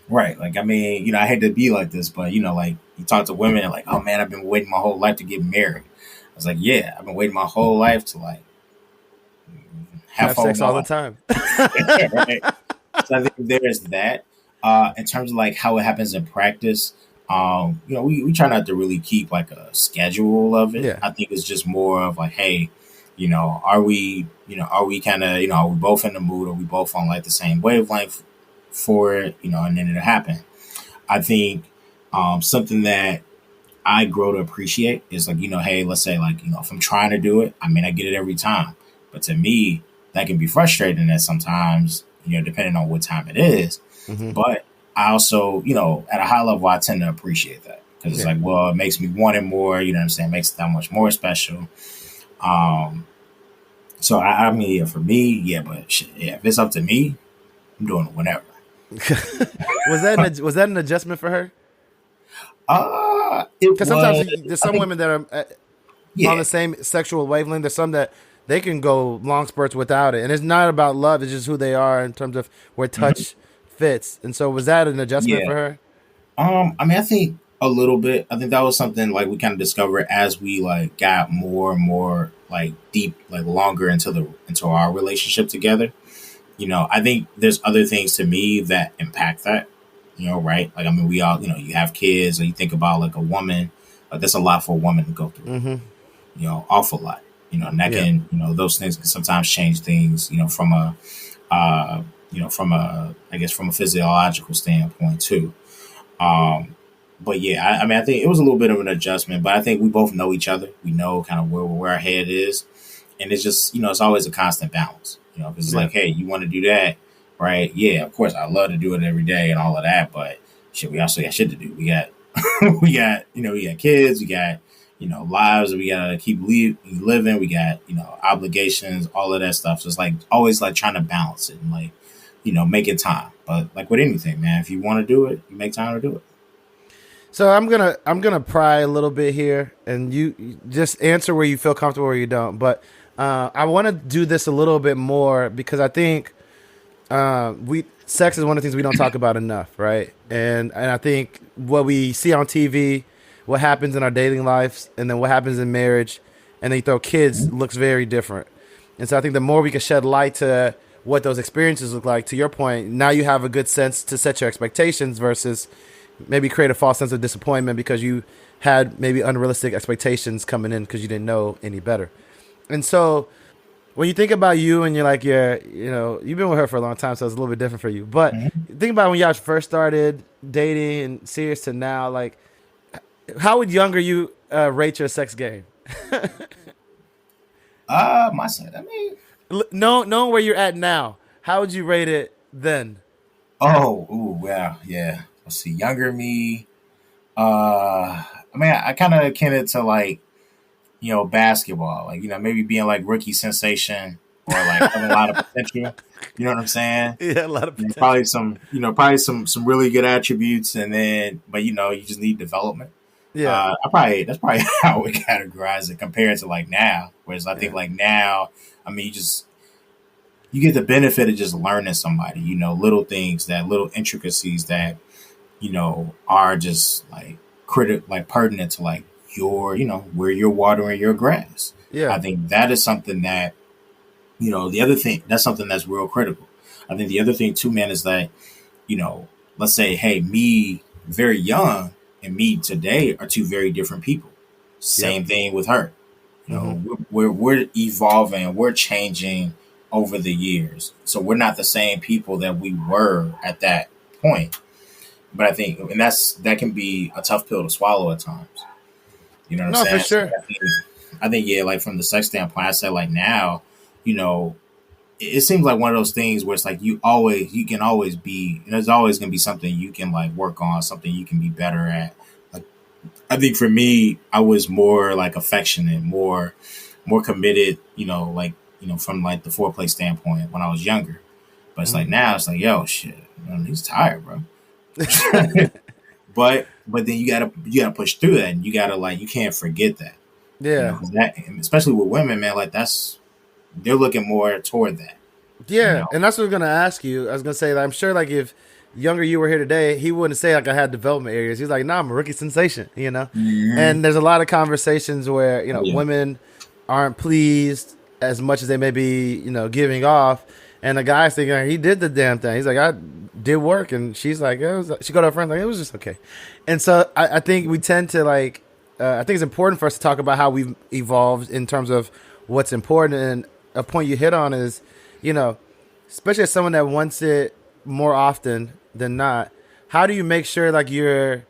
right, like I mean, I hate to be like this, but like you talk to women and like, oh man, I've been waiting my whole life to get married. I was like, yeah, I've been waiting my whole life to like have Have fun with sex my all the life. time. Right? So I think there's that. In terms of like how it happens in practice, we try not to really keep like a schedule of it. Yeah. I think it's just more of like, hey, are we kind of, are we both in the mood? Are we both on like the same wavelength for it? And then it'll happen. I think something that I grow to appreciate is like, hey, let's say like, if I'm trying to do it, I mean, I get it every time. But to me, that can be frustrating at sometimes, depending on what time it is. Hmm. But I also, at a high level, I tend to appreciate that because it's Yeah. like, well, it makes me want it more. You know what I'm saying? It makes it that much more special. Um, so I mean, yeah, for me, yeah, but shit, yeah, if it's up to me, I'm doing it whenever. Was that an adjustment for her? It Because sometimes was, there's I some think, women that are on yeah. the same sexual wavelength. There's some that they can go long spurts without it, and it's not about love. It's just who they are in terms of where Mhm. touch fits. And so, was that an adjustment Yeah. for her? I mean, I think a little bit. I think that was something like we kind of discovered as we like got more and more like deep, like longer into our relationship together. I think there's other things to me that impact that. Right? Like I mean, we all, you have kids, or you think about like a woman. Like that's a lot for a woman to go through. Mm-hmm. Awful lot. And that Yeah. can, those things can sometimes change things. Uh, from a, I guess, from a physiological standpoint too. Um, but yeah, I mean, I think it was a little bit of an adjustment, but I think we both know each other. We know kind of where our head is, and it's just it's always a constant balance. Because it's Yeah. like, hey, you want to do that, right? Yeah, of course, I love to do it every day and all of that, but shit, we also got shit to do. We got we got kids, we got lives that we gotta keep living. We got obligations, all of that stuff. So it's like always like trying to balance it and like making time. But like with anything, man, if you want to do it, you make time to do it. So I'm gonna pry a little bit here, and you just answer where you feel comfortable, where you don't. But I want to do this a little bit more because I think we sex is one of the things we don't talk about enough, right? And I think what we see on TV, what happens in our dating lives, and then what happens in marriage, and then you throw kids looks very different. And so I think the more we can shed light to what those experiences look like, to your point, now you have a good sense to set your expectations versus maybe create a false sense of disappointment because you had maybe unrealistic expectations coming in because you didn't know any better. And so when you think about you and you're like, you've been with her for a long time, so it's a little bit different for you. But Mm-hmm. think about when y'all first started dating and serious to now, like, how would younger you rate your sex game? My son. I mean, Knowing where you're at now, how would you rate it then? oh, ooh, well, yeah. Let's see, younger me. I mean, I kind of akin it to like basketball, like maybe being like rookie sensation or like having a lot of potential. You know what I'm saying? Yeah, a lot of Probably potential. some really good attributes, and then but you just need development. Yeah, That's probably how we categorize it compared to like now. Whereas I think yeah, like now, I mean, you get the benefit of just learning somebody. Little things that little intricacies that are just like like pertinent to like your where you're watering your grass. I yeah. think that is something that the other thing that's something that's real critical. I think the other thing too, man, is that you know, let's say, hey, me very young and me today are two very different people. Yep. Same thing with her. Mm-hmm. We're evolving, we're changing over the years. So we're not the same people that we were at that point. But I think, and that can be a tough pill to swallow at times. You know what I'm No, for saying? So sure. I think yeah, like from the sex standpoint, I said like now, you know, it seems like one of those things where it's like you can always be, there's always gonna be something you can like work on, something you can be better at. Like I think for me, I was more like affectionate, more committed, like from like the foreplay standpoint when I was younger. But it's like Mm-hmm. now it's like, yo, shit, he's tired, bro. But then you gotta push through that, and you gotta like you can't forget that, Yeah. 'cause that, especially with women, man, like they're looking more toward that, you Yeah, know. and that's what I was gonna ask you. I was gonna say, like, I'm sure, like, if younger you were here today, he wouldn't say like I had development areas. He's like, nah, I'm a rookie sensation, you know. Hmm. And there's a lot of conversations where Oh yeah. women aren't pleased as much as they may be, giving off, and the guy's thinking like, he did the damn thing. He's like, I did work, and she's like, she go to her friends like it was just okay. And so I think we tend to like, I think it's important for us to talk about how we've evolved in terms of what's important. And a point you hit on is, you know, especially as someone that wants it more often than not, how do you make sure like you're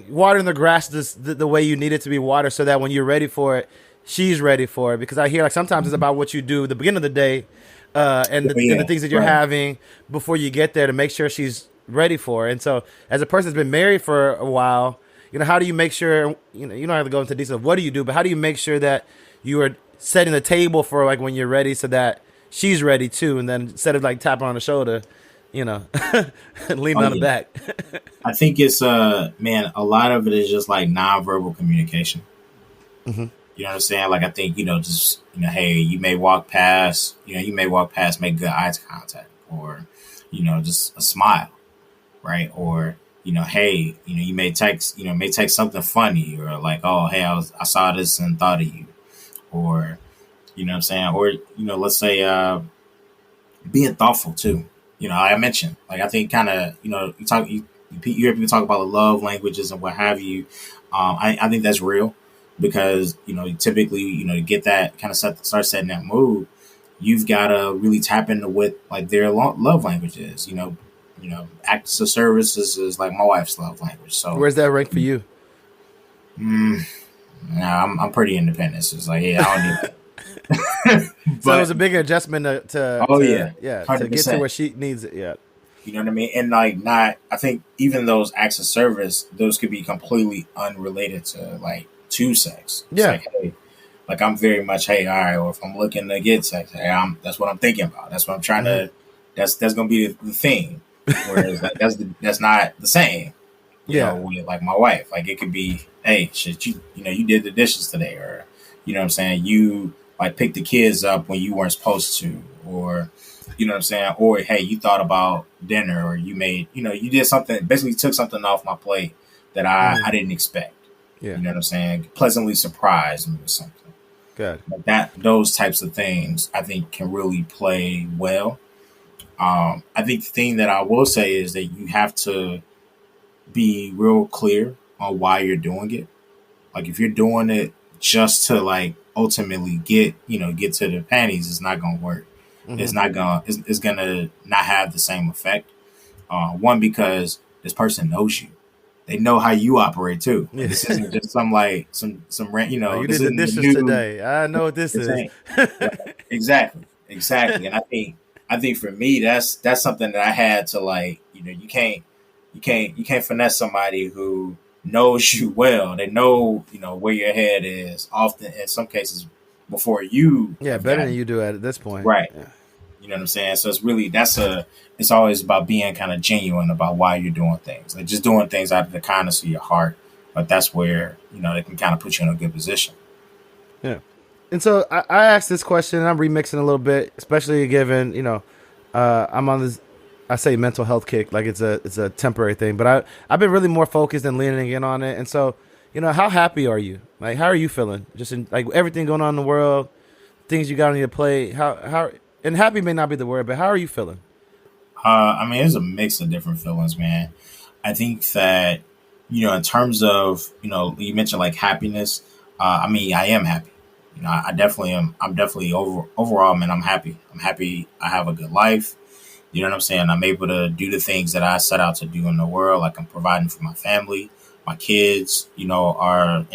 watering the grass the way you need it to be watered so that when you're ready for it, she's ready for it? Because I hear like sometimes it's about what you do at the beginning of the day, Oh and the yeah. things that you're Right. having before you get there to make sure she's ready for it. And so as a person that's been married for a while, how do you make sure, you don't have to go into detail of what do you do, but how do you make sure that you are setting the table for like when you're ready so that she's ready too, and then instead of like tapping on the shoulder, you know, leaning Oh on the yeah. back. I think it's man, a lot of it is just like nonverbal communication. Hmm. You know what I'm saying? Like I think, just hey, you may walk past, make good eye contact, or just a smile, right? Or hey, you may text something funny, or like, oh, hey, I saw this and thought of you, or what I'm saying, or let's say being thoughtful too. I mentioned, like, I think kind of, you hear people talk about the love languages and what have you. I think that's real because, typically, to get that kind of start setting that mood, you've got to really tap into what like their love language is. Acts of services is like my wife's love language. So, Where's that rank for you? mm, nah, I'm pretty independent. So it's like, yeah, I don't need that. So it But was a bigger adjustment oh yeah, to get to 100%. where she needs it. Yeah. You know what I mean? And like, not, I think even those acts of service, those could be completely unrelated to like to sex. It's Yeah. like, hey, like I'm very much, hey, all right, or if I'm looking to get sex, hey, that's what I'm thinking about. That's what I'm trying Hmm. to, that's going to be the thing. Whereas like, that's not the same, Yeah. with like my wife. Like it could be, hey, shit, you did the dishes today, or, what I'm saying? You like picked the kids up when you weren't supposed to, or, what I'm saying? Or hey, you thought about dinner, or you made, you did something. Basically, took something off my plate that Hmm. I didn't expect. Yeah. You know what I'm saying? Pleasantly surprised me with something. Good. Like that, those types of things, I think, can really play well. I think the thing that I will say is that you have to be real clear on why you're doing it. Like if you're doing it just to like ultimately get to the panties, it's not gonna work. Hmm. It's gonna not have the same effect. One, because this person knows you. They know how you operate too. Like Yeah. this isn't just some like some rant. Oh, you This did the isn't the dishes new. today. I know what this This is. ain't right. Exactly, exactly. And I think for me that's something that I had to like. You can't finesse somebody who knows you well. They know where your head is. Often, in some cases, before you Yeah, have better than gotten you do at this point. right. Yeah. You know what I'm saying? So it's really it's always about being kind of genuine about why you're doing things. Like just doing things out of the kindness of your heart. But that's where they can kind of put you in a good position. Yeah. And so I asked this question, and I'm remixing a little bit, especially given I'm on this, I say mental health kick, like it's a temporary thing, but I've been really more focused and leaning in on it. And so how happy are you? Like how are you feeling? Just in like everything going on in the world, things you got on your plate. How and happy may not be the word, but how are you feeling? I mean, there's a mix of different feelings, man. I think that, in terms of, you mentioned like happiness. I mean, I am happy. I definitely am. I'm definitely overall, man. I'm happy. I'm happy. I have a good life. You know what I'm saying? I'm able to do the things that I set out to do in the world. Like I'm providing for my family, my kids, are,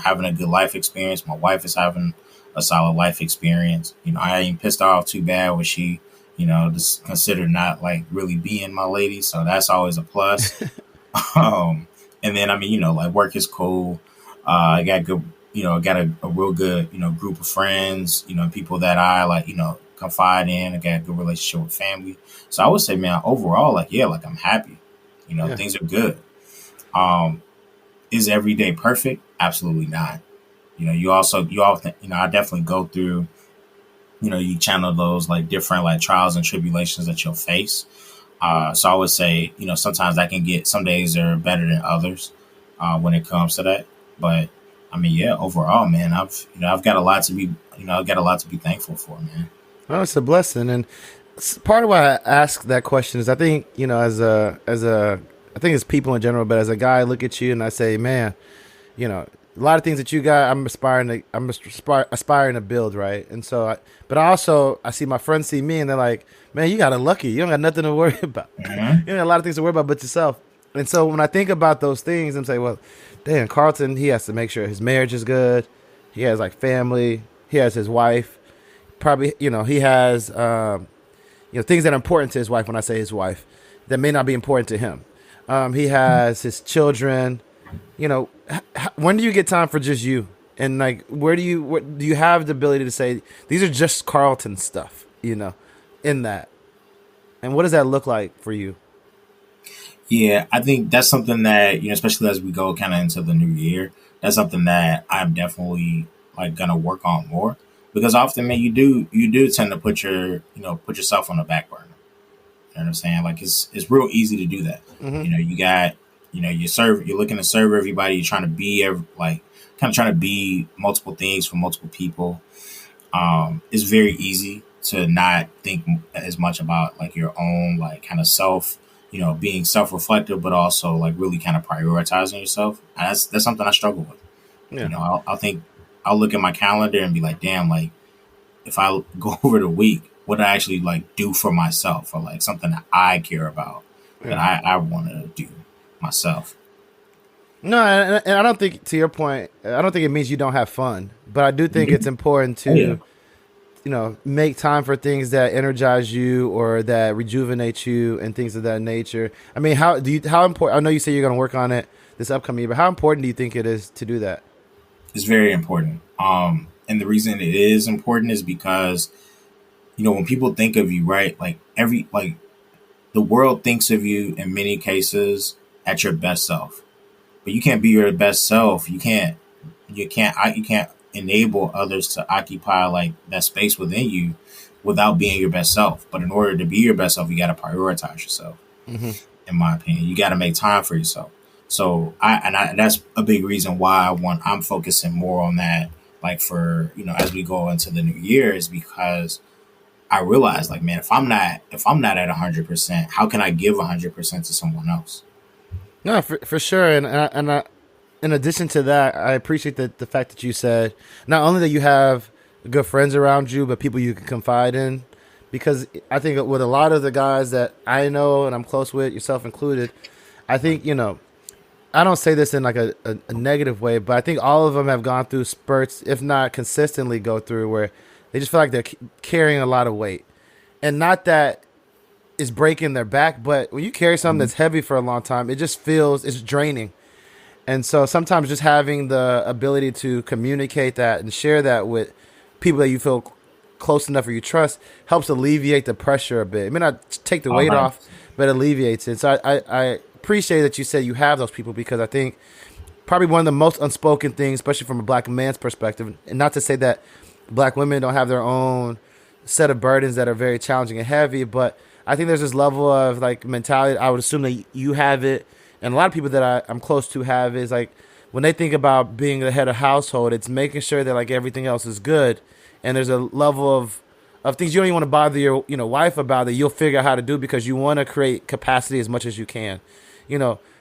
having a good life experience. My wife is having a solid life experience. I ain't pissed her off too bad when she, just considered not like really being my lady. So that's always a plus. Um, and then, I mean, like work is cool. I got good, I got a real good, group of friends, people that I like, confide in. I got a good relationship with family. So I would say, man, overall, like, yeah, like I'm happy. Yeah. Things are good. Um, is every day perfect? Absolutely not. You often, I definitely go through, you channel those like different like trials and tribulations that you'll face. So I would say, sometimes that can get, some days are better than others when it comes to that. But I mean, yeah, overall, man, I've got a lot to be, I've got a lot to be thankful for, man. Well, it's a blessing, and part of why I ask that question is I think I think it's people in general, but as a guy, I look at you and I say, man, a lot of things that you got, aspiring to build, right? And so, but I see my friends see me and they're like, man, you got a lucky, you don't got nothing to worry about, Mm-hmm. you don't got a lot of things to worry about but yourself. And so when I think about those things, I'm saying, well, damn, Carlton, he has to make sure his marriage is good, he has like family, he has his wife, probably, he has, things that are important to his wife. When I say his wife, that may not be important to him. He has his children. When do you get time for just you? And like, do you have the ability to say these are just Carlton stuff? In that, and what does that look like for you? Yeah, I think that's something that, especially as we go kind of into the new year, that's something that I'm definitely like gonna work on more, because often, man, you do tend to put yourself on the back burner. You know what I'm saying? Like it's real easy to do that. Mm-hmm. You got, you're looking to serve everybody. You're trying to be like kind of trying to be multiple things for multiple people. It's very easy to not think as much about like your own like kind of self, being self-reflective, but also like really kind of prioritizing yourself. And that's something I struggle with. Yeah. I'll think, I'll look at my calendar and be like, damn, like if I go over the week, what I actually like do for myself, or like something that I care about, that Yeah. I want to do myself. No, and I don't think, to your point, I don't think it means you don't have fun, but I do think it's important Oh yeah. to make time for things that energize you or that rejuvenate you and things of that nature. I mean, how important, I know you say you're going to work on it this upcoming year, but how important do you think it is to do that? It's very important. And the reason it is important is because, when people think of you, right, like the world thinks of you in many cases at your best self, but you can't be your best self. You can't enable others to occupy like that space within you without being your best self. But in order to be your best self, you got to prioritize yourself. Mm-hmm. In my opinion, you got to make time for yourself. So that's a big reason why I'm focusing more on that. Like for, as we go into the new year, is because I realize, like, man, if I'm not at 100%, how can I give 100% to someone else? No, for sure. In addition to that, I appreciate the fact that you said not only that you have good friends around you, but people you can confide in. Because I think with a lot of the guys that I know and I'm close with, yourself included, I think, I don't say this in like a negative way, but I think all of them have gone through spurts, if not consistently go through, where they just feel like they're carrying a lot of weight. And not that it's breaking their back, but when you carry something that's heavy for a long time, it just feels, it's draining. And so sometimes just having the ability to communicate that and share that with people that you feel close enough or you trust helps alleviate the pressure a bit. It may not take the All weight right. off, but alleviates it. So I appreciate that you said you have those people, because I think probably one of the most unspoken things, especially from a black man's perspective, and not to say that black women don't have their own set of burdens that are very challenging and heavy, but I think there's this level of like mentality. I would assume that you have it, and a lot of people that I'm close to have, is like when they think about being the head of household, it's making sure that like everything else is good, and there's a level of things you don't even want to bother your wife about, that you'll figure out how to do because you want to create capacity as much as you can.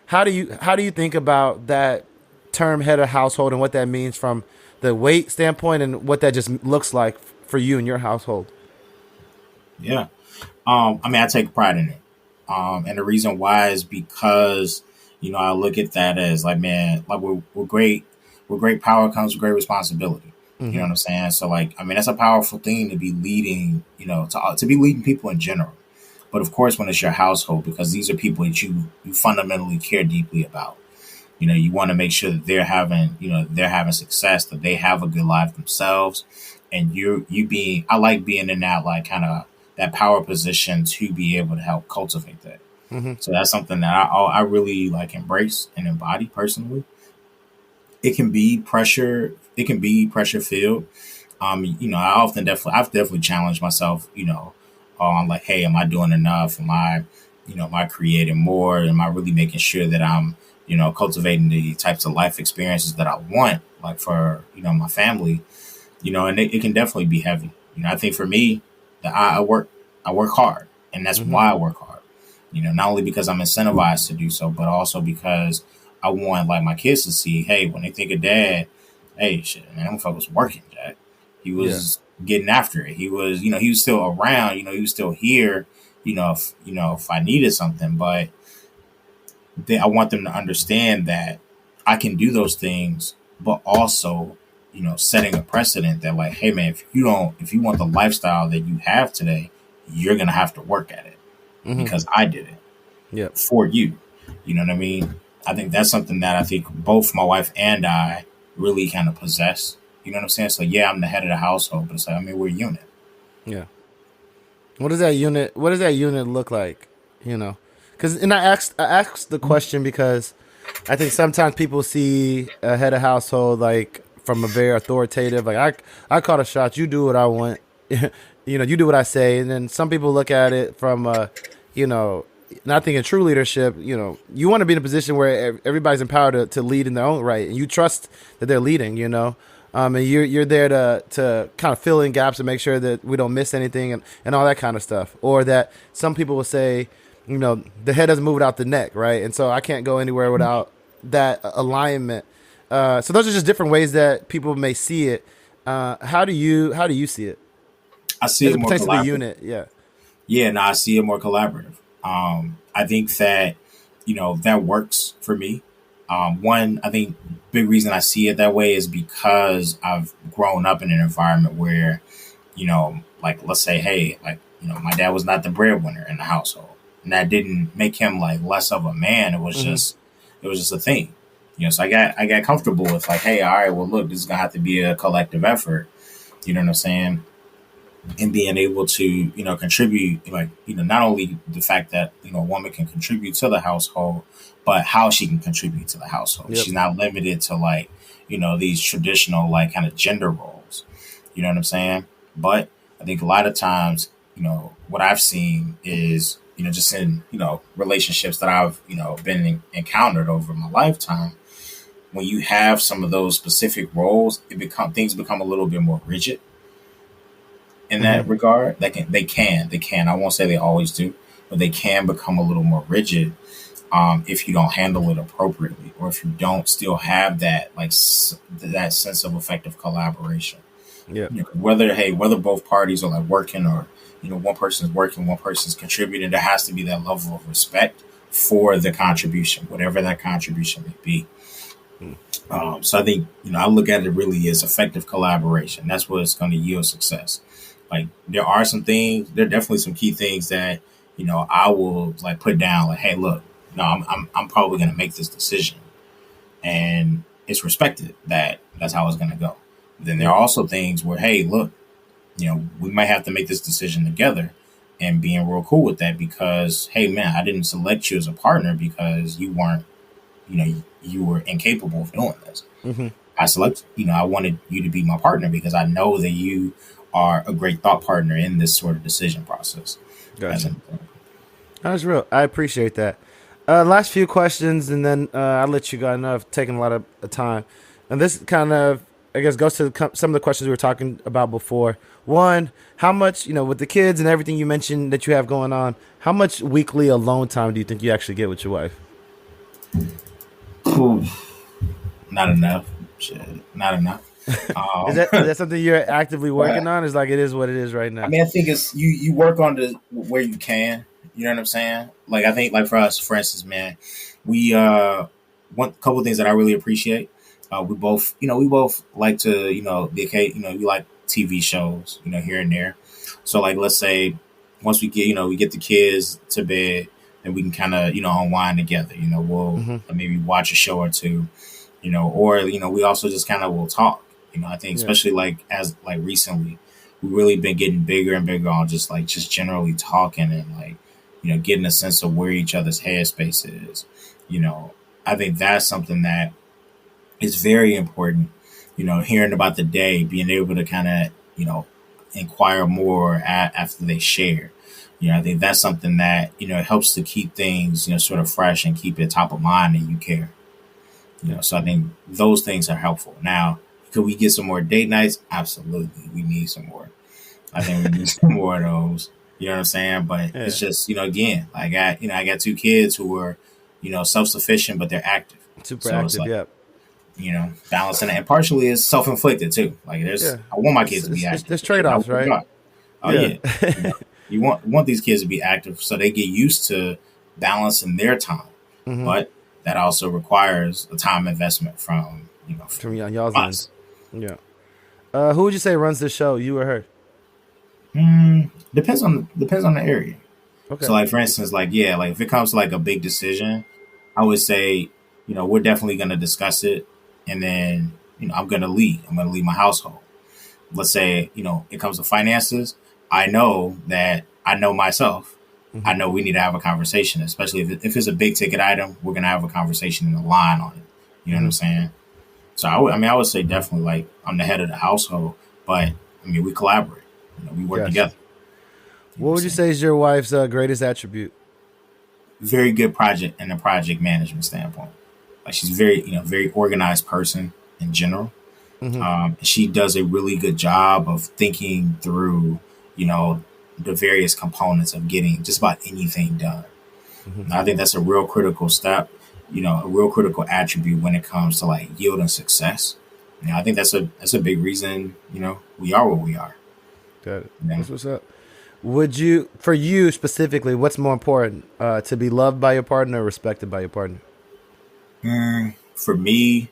How do you think about that term head of household and what that means from the weight standpoint and what that just looks like for you and your household? Yeah. I mean, I take pride in it. And the reason why is because, I look at that as like, man, like we're great. With great power comes with great responsibility. You know Mm-hmm. what I'm saying? So like, I mean, that's a powerful thing to be leading, to be leading people in general. But of course, when it's your household, because these are people that you fundamentally care deeply about. You want to make sure that they're having success, that they have a good life themselves, and I like being in that like kind of that power position to be able to help cultivate that. Mm-hmm. So that's something that I really like embrace and embody personally. It can be pressure it can be pressure filled. I've definitely challenged myself, on like, hey, am I doing enough? Am I creating more? Am I really making sure that I'm, cultivating the types of life experiences that I want, like for, my family, and it can definitely be heavy. I think for me, I work hard, and that's Mm-hmm. why I work hard. Not only because I'm incentivized to do so, but also because I want like my kids to see, hey, when they think of dad, hey, shit, man, that motherfucker was working, Jack. He Yeah. was getting after it. He was, he was still around. He was still here. If I needed something, but I want them to understand that I can do those things, but also, setting a precedent that like, hey man, if you want the lifestyle that you have today, you're gonna have to work at it Mm-hmm. because I did it Yep. for you. You know what I mean? I think that's something that I think both my wife and I really kind of possess. You know what I'm saying? So yeah, I'm the head of the household, but it's like, I mean, we're a unit. Yeah. What does that unit look like? You know, because and I asked the question because I think sometimes people see a head of household like from a very authoritative, like I call the shots, you do what I want, you do what I say, and then some people look at it from you know, not thinking true leadership. You want to be in a position where everybody's empowered to lead in their own right, and you trust that they're leading. And you're there to kind of fill in gaps and make sure that we don't miss anything and all that kind of stuff. Or that some people will say, the head doesn't move without the neck, right? And so I can't go anywhere without that alignment. So those are just different ways that people may see it. How do you see it I see as it it more pertains to the collaborative. unit? Yeah. Yeah, no, I see it more collaborative. I think that, that works for me. One, I think big reason I see it that way is because I've grown up in an environment where, like let's say, hey, like, my dad was not the breadwinner in the household. And that didn't make him like less of a man. Mm-hmm. It was just a thing. So I got comfortable with like, hey, all right, well look, this is gonna have to be a collective effort. You know what I'm saying? And being able to contribute, like, not only the fact that a woman can contribute to the household, but how she can contribute to the household. Yep. She's not limited to like these traditional like kind of gender roles. You know what I'm saying? But I think a lot of times, what I've seen is, just in relationships that I've been encountered over my lifetime, when you have some of those specific roles, things become a little bit more rigid in Mm-hmm. that regard. They can. I won't say they always do, but they can become a little more rigid if you don't handle it appropriately, or if you don't still have that like that sense of effective collaboration. Yep. Whether both parties are like working, or one person's working, one person's contributing, there has to be that level of respect for the contribution, whatever that contribution may be. So I think I look at it really as effective collaboration. That's what's going to yield success. Like there are definitely some key things that I will like put down. Like, hey, look, no, I'm probably going to make this decision, and it's respected that that's how it's going to go. Then there are Yep. also things where, hey, look, we might have to make this decision together, and being real cool with that because, hey, man, I didn't select you as a partner because you weren't, you were incapable of doing this. Mm-hmm. I wanted you to be my partner because I know that you are a great thought partner in this sort of decision process. As Gotcha. an, That's real. I appreciate that. Last few questions, and then I'll let you go. I know I've taken a lot of time. And this kind of, I guess, goes to some of the questions we were talking about before. One, how much, with the kids and everything you mentioned that you have going on, how much weekly alone time do you think you actually get with your wife? not enough. Shit, not enough. Is that something you're actively working on? Is like it is what it is right I now? mean, I think it's you work on the where you can. You know what I'm saying? Like I think like for us, for instance, man, we one couple of things that I really appreciate. We both like to the occasion, we like TV shows here and there. So like let's say once we get the kids to bed, then we can kind of unwind together. We'll Mm-hmm. maybe watch a show or two. Or we also just kind of will talk. I think Yeah. especially like as like recently, we've really been getting bigger and bigger on just generally talking and like getting a sense of where each other's headspace is. You know, I think that's something that is very important hearing about the day, being able to kind of, inquire more after they share. I think that's something that, helps to keep things, sort of fresh and keep it top of mind and you care. So I think those things are helpful. Now, could we get some more date nights? Absolutely. We need some more. I think we need some more of those. You know what I'm saying? But Yeah. it's just, again, I got two kids who are, self-sufficient, but they're active. Super So it's active. like, Yeah. balancing it. And partially it's self-inflicted too. Like Yeah. I want my kids to be active. There's trade I offs, work right? hard. Oh Yeah. yeah. You want these kids to be active so they get used to balancing their time. hmm But that also requires a time investment From from y'all's us. ends. Yeah. Who would you say runs the show? You or her? Depends on the area. So Okay. like for instance, like yeah, like if it comes to like a big decision, I would say, we're definitely gonna discuss it and then, I'm gonna lead. I'm gonna lead my household. Let's say, it comes to finances, I know that I know myself. I hmm know we need to have a conversation, especially if it's a big ticket item, we're going to have a conversation in the line on it. You know what I'm hmm saying? So I would say definitely like I'm the head of the household, but we collaborate, we work Gotcha. together. You know what What I'm would you saying? say is your wife's greatest attribute? Very good project in a project management standpoint. Like she's very, very organized person in general. hmm She does a really good job of thinking through, you know, the various components of getting just about anything done. hmm And I think that's a real critical step, a real critical attribute when it comes to like yield and success. I think that's a big reason, we are what we are. Got it. You know? That's what's up. Would you, for you specifically, what's more important, to be loved by your partner or respected by your partner? For me,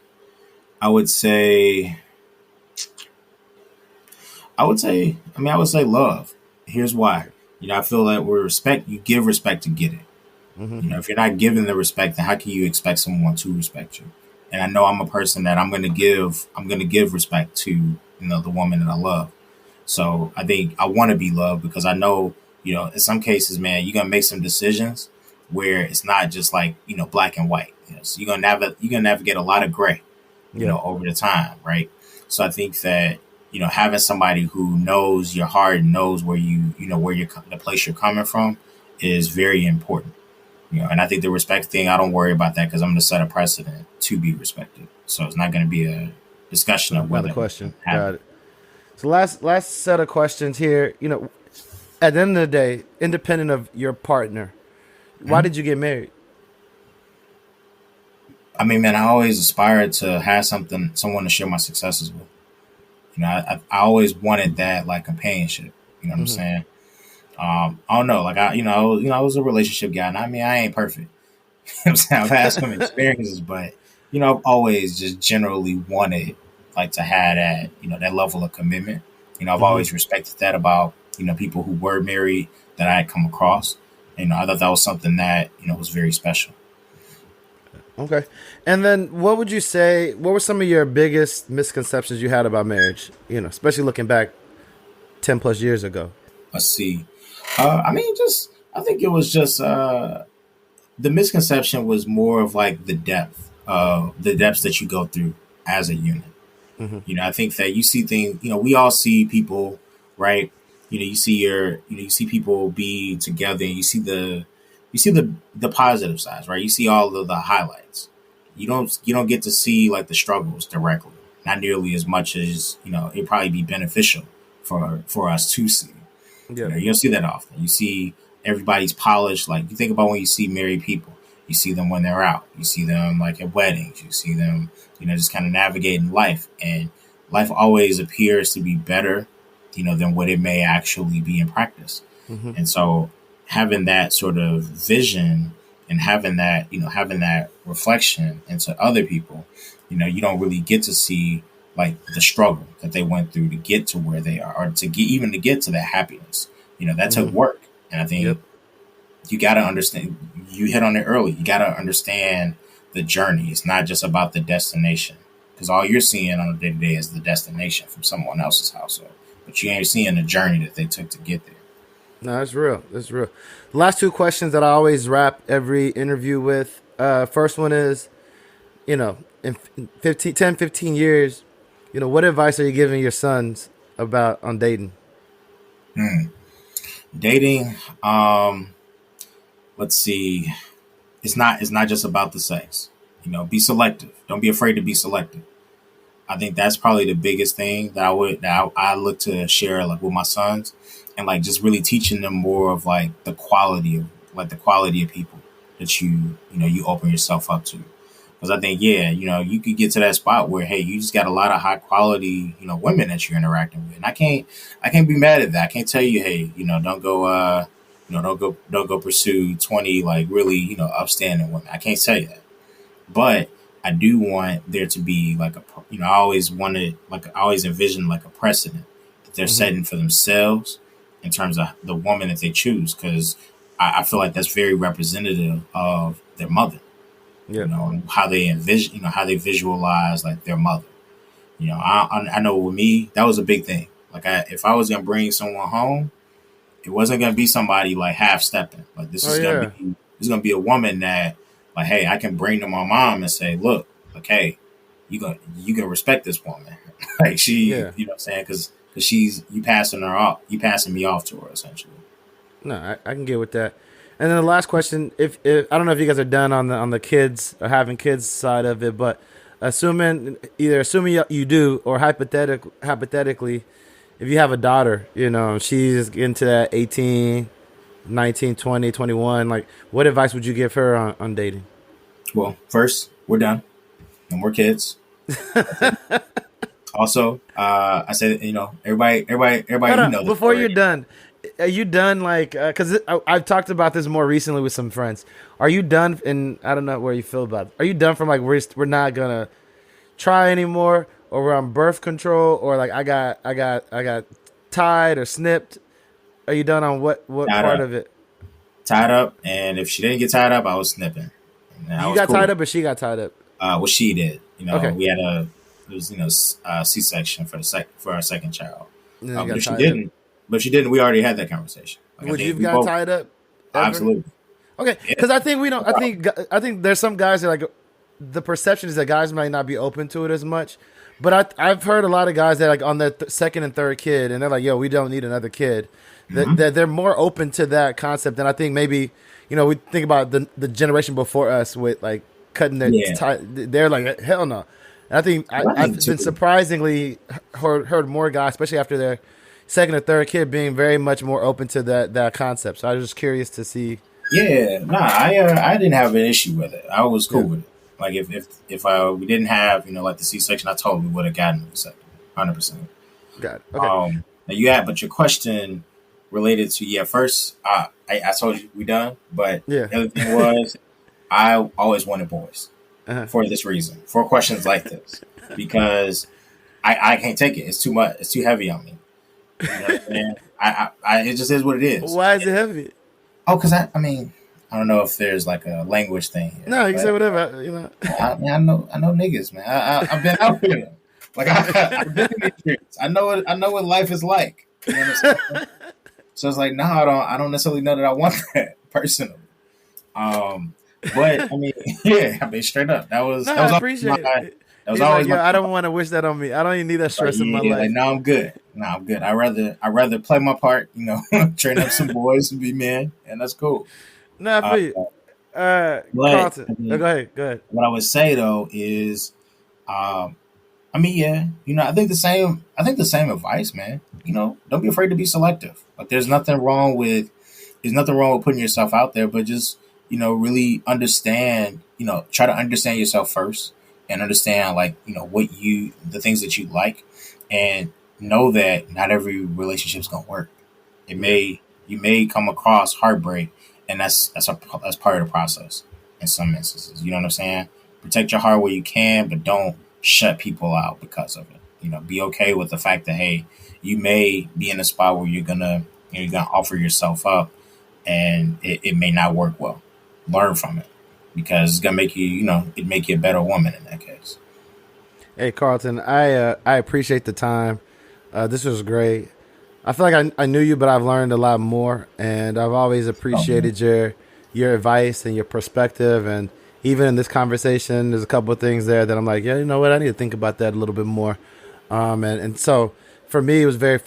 I would say, I would say love. Here's why. I feel like with respect, you give respect to get it. hmm If you're not giving the respect, then how can you expect someone to respect you? And I know I'm a person that I'm gonna give respect to, the woman that I love. So I think I want to be loved because I know, in some cases, man, you're gonna make some decisions where it's not just like, black and white. So you're gonna navigate a lot of gray, Yeah. over the time, right? So I think that, having somebody who knows your heart and knows where where the place you're coming from is very important. And I think the respect thing, I don't worry about that because I'm going to set a precedent to be respected. So it's not going to be a discussion of Not a whether we question. have Got it. it. So last set of questions here. At the end of the day, independent of your partner, why Mhm. did you get married? I mean, man, I always aspired to have someone to share my successes with. I always wanted that like companionship. You know what I'm hmm saying? I don't know, like I was a relationship guy, and I mean, I ain't perfect. I'm saying I've had some experiences, but I've always just generally wanted like to have that that level of commitment. I've hmm always respected that about people who were married that I had come across. I thought that was something that was very special. Okay. And then what would you say, what were some of your biggest misconceptions you had about marriage? Especially looking back 10 plus years ago. Let's see. I mean, just I think it was just the misconception was more of like the depths that you go through as a unit. hmm I think that you see things, we all see people, right? You see people be together and you see the positive sides, right? You see all of the highlights. You don't get to see like the struggles directly, not nearly as much as, it'd probably be beneficial for us to see. Yeah. You don't see that often. You see everybody's polished. Like you think about when you see married people, you see them when they're out. You see them like at weddings. You see them, just kind of navigating life. And life always appears to be better, than what it may actually be in practice. hmm And so having that sort of vision and having that reflection into other people, you don't really get to see like the struggle that they went through to get to where they are or to get to that happiness. That hmm took work. And I think Yep. you got to understand, you hit on it early. You got to understand the journey. It's not just about the destination because all you're seeing on a day to day is the destination from someone else's household, but you ain't seeing the journey that they took to get there. No, that's real. That's real. The last two questions that I always wrap every interview with. First one is, in 15, 10, 15 years, what advice are you giving your sons about on dating? Dating, let's see. It's not just about the sex. Be selective. Don't be afraid to be selective. I think that's probably the biggest thing that I look to share like with my sons, and like just really teaching them more of like the quality of people that you open yourself up to. Because I think, yeah, you could get to that spot where, hey, you just got a lot of high quality, women that you're interacting with. And I can't be mad at that. I can't tell you, hey, don't go pursue 20 like really, upstanding women. I can't say that. But I do want there to be like I always wanted, like, I always envisioned like a precedent that they're setting for themselves in terms of the woman that they choose. Because I feel like that's very representative of their mother. Yeah. And how they envision, how they visualize like their mother. I know with me, that was a big thing. Like, if I was gonna bring someone home, it wasn't gonna be somebody like half stepping. Like, this Oh is yeah. gonna be a woman that, like, hey, I can bring to my mom and say, look, okay, you can respect this woman. Like, Yeah. you know what I'm saying? Because you passing her off, you passing me off to her essentially. No, I can get with that. And then the last question, if I don't know if you guys are done on the kids or having kids side of it, but assuming you do, or hypothetically, if you have a daughter, she's into that 18, 19, 20, 21, like, what advice would you give her on dating? Well, first, we're done. No more kids. Also, I said, everybody, Hold on, this before you're already. done, are you done? Like, because I've talked about this more recently with some friends. Are you done? And I don't know where you feel about it. Are you done from like we're not gonna try anymore, or we're on birth control, or like I got tied or snipped? Are you done on what Tied part up, of it? tied up, and if she didn't get tied up, I was snipping, and I You was got cool. tied up, or she got tied up? What she did, Okay, we had it was C-section for our second child. and then you But got if she tied up. didn't, we already had that conversation. Like, I Would you think have we got both tied up ever? absolutely. Okay, Yeah, because I think we don't. no problem. I think there's some guys that, like, the perception is that guys might not be open to it as much. But I've heard a lot of guys that, like, on their second and third kid, and they're like, "Yo, we don't need another kid." That they're more open to that concept, and I think maybe, we think about the generation before us with, like, cutting their Yeah, tie. They're like, hell no. And I think but I think I've been too. surprisingly heard more guys, especially after their second or third kid, being very much more open to that concept. So I was just curious to see. Yeah, nah, I didn't have an issue with it. I was cool Yeah, with it. Like, if we didn't have, like, the C-section, I totally would have gotten the second, 100%. got it. Okay. Now but your question related to, yeah, first, I told you we done, but Yeah. the other thing was, I always wanted boys Uh-huh. for this reason, for questions like this, because I can't take it. It's too much. It's too heavy on me. You know what I'm saying? It just is what it is. Why is it heavy? Oh, because I mean, I don't know if there's like a language thing here, No, you can say but whatever. I know niggas, man. I've been out here. Like, I've been in these streets. I know what life is like. You understand? So it's like, no, I don't necessarily know that I want that personally. Um, but I mean, yeah, I mean, straight up, that was No, that I was always appreciate it. that was He's like, always yo, my I don't want to wish that on me. I don't even need that like, stress in my yeah, like, life. no, I'm good. No, I'm good. I rather play my part, train up some boys to be men, and that's cool. No, I Uh, feel you. but Carlton. I Oh, mean, go ahead. Go ahead. what I would say though is, um, I mean, yeah, I think the same. I think the same advice, man. Don't be afraid to be selective. Like, there's nothing wrong with putting yourself out there, but just really understand. Try to understand yourself first, and understand, like, the things that you like, and know that not every relationship's gonna work. Yeah. You may come across heartbreak, and that's part of the process in some instances. You know what I'm saying? Protect your heart where you can, but don't shut people out because of it. Be okay with the fact that, hey, you may be in a spot where you're gonna offer yourself up, and it may not work well. Learn from it, because it's gonna make it make you a better woman in that case. Hey, Carlton. I appreciate the time. This was great. I feel like I knew you, but I've learned a lot more, and I've always Oh, man. appreciated your advice and your perspective. And even in this conversation, there's a couple of things there that I'm like, yeah, you know what? I need to think about that a little bit more. And so for me, it was very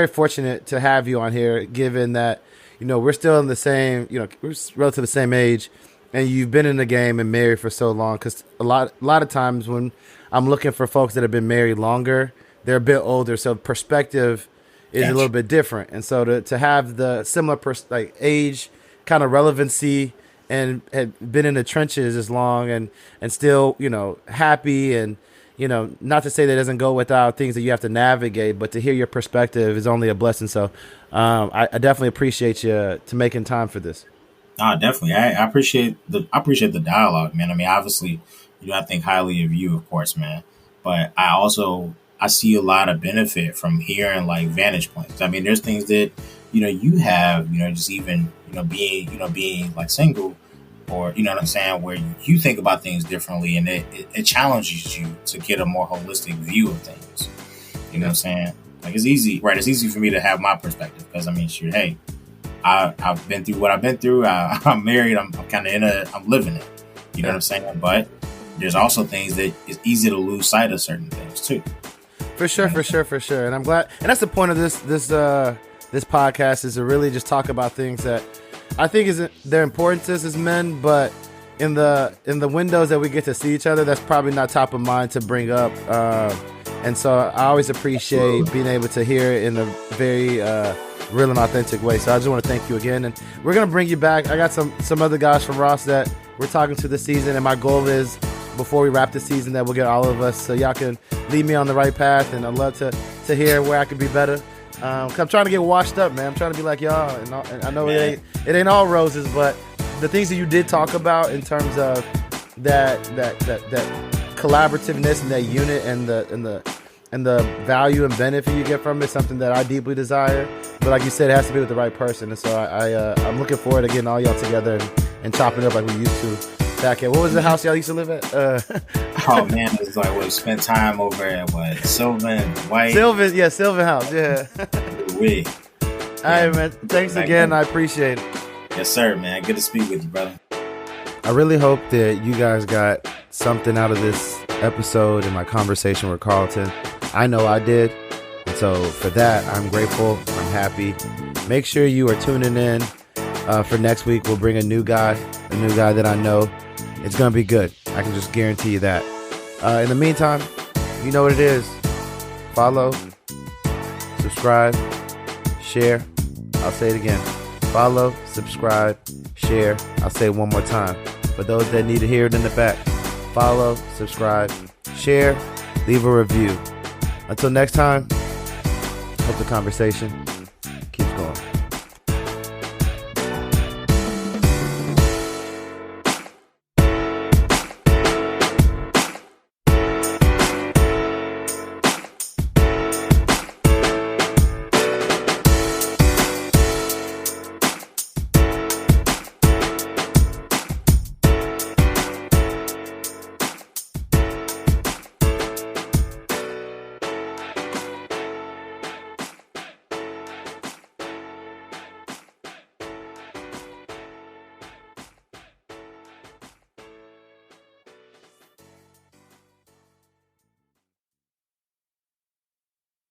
fortunate to have you on here, given that, we're still in the same, we're relatively the same age, and you've been in the game and married for so long. Because a lot of times when I'm looking for folks that have been married longer, they're a bit older, so perspective is a little bit different. And so to have the similar age kind of relevancy and had been in the trenches as long and still, happy and, not to say that it doesn't go without things that you have to navigate, but to hear your perspective is only a blessing. So I definitely appreciate you to making time for this. Definitely. I appreciate the dialogue, man. I mean, obviously, I think highly of you, of course, man. But I see a lot of benefit from hearing like vantage points. I mean, there's things that, you have, just even, being like single, or, you know what I'm saying, where you think about things differently, and it challenges you to get a more holistic view of things. You know what I'm saying? Like, it's easy, right? It's easy for me to have my perspective because, I mean, shoot, hey, I've been through what I've been through. I'm married. I'm kind of I'm living it. You know what I'm saying? But there's also things that it's easy to lose sight of certain things too. For sure. And I'm glad. And that's the point of this podcast, is to really just talk about things that I think they're important to us as men, but in the windows that we get to see each other, that's probably not top of mind to bring up. And so I always appreciate being able to hear it in a very real and authentic way. So I just want to thank you again, and we're gonna bring you back. I got some other guys from Ross that we're talking to this season, and my goal is before we wrap the season that we'll get all of us so y'all can lead me on the right path. And I'd love to hear where I could be better. 'Cause I'm trying to get washed up, man. I'm trying to be like y'all, and I know it ain't all roses, but the things that you did talk about in terms of that collaborativeness and that unit and the value and benefit you get from it is something that I deeply desire. But like you said, it has to be with the right person. And so I'm looking forward to getting all y'all together and chopping it up like we used to back at, what was the house y'all used to live at? Oh man, it's like we spent time over at Sylvan White. Sylvan House, yeah. We. All right, man. Thanks again. I appreciate it. Yes, sir, man. Good to speak with you, brother. I really hope that you guys got something out of this episode and my conversation with Carlton. I know I did. And so for that, I'm grateful. I'm happy. Make sure you are tuning in for next week. We'll bring a new guy that I know. It's going to be good. I can just guarantee you that. In the meantime, you know what it is. Follow, subscribe, share. I'll say it again. Follow, subscribe, share. I'll say it one more time. For those that need to hear it in the back, follow, subscribe, share, leave a review. Until next time, hope the conversation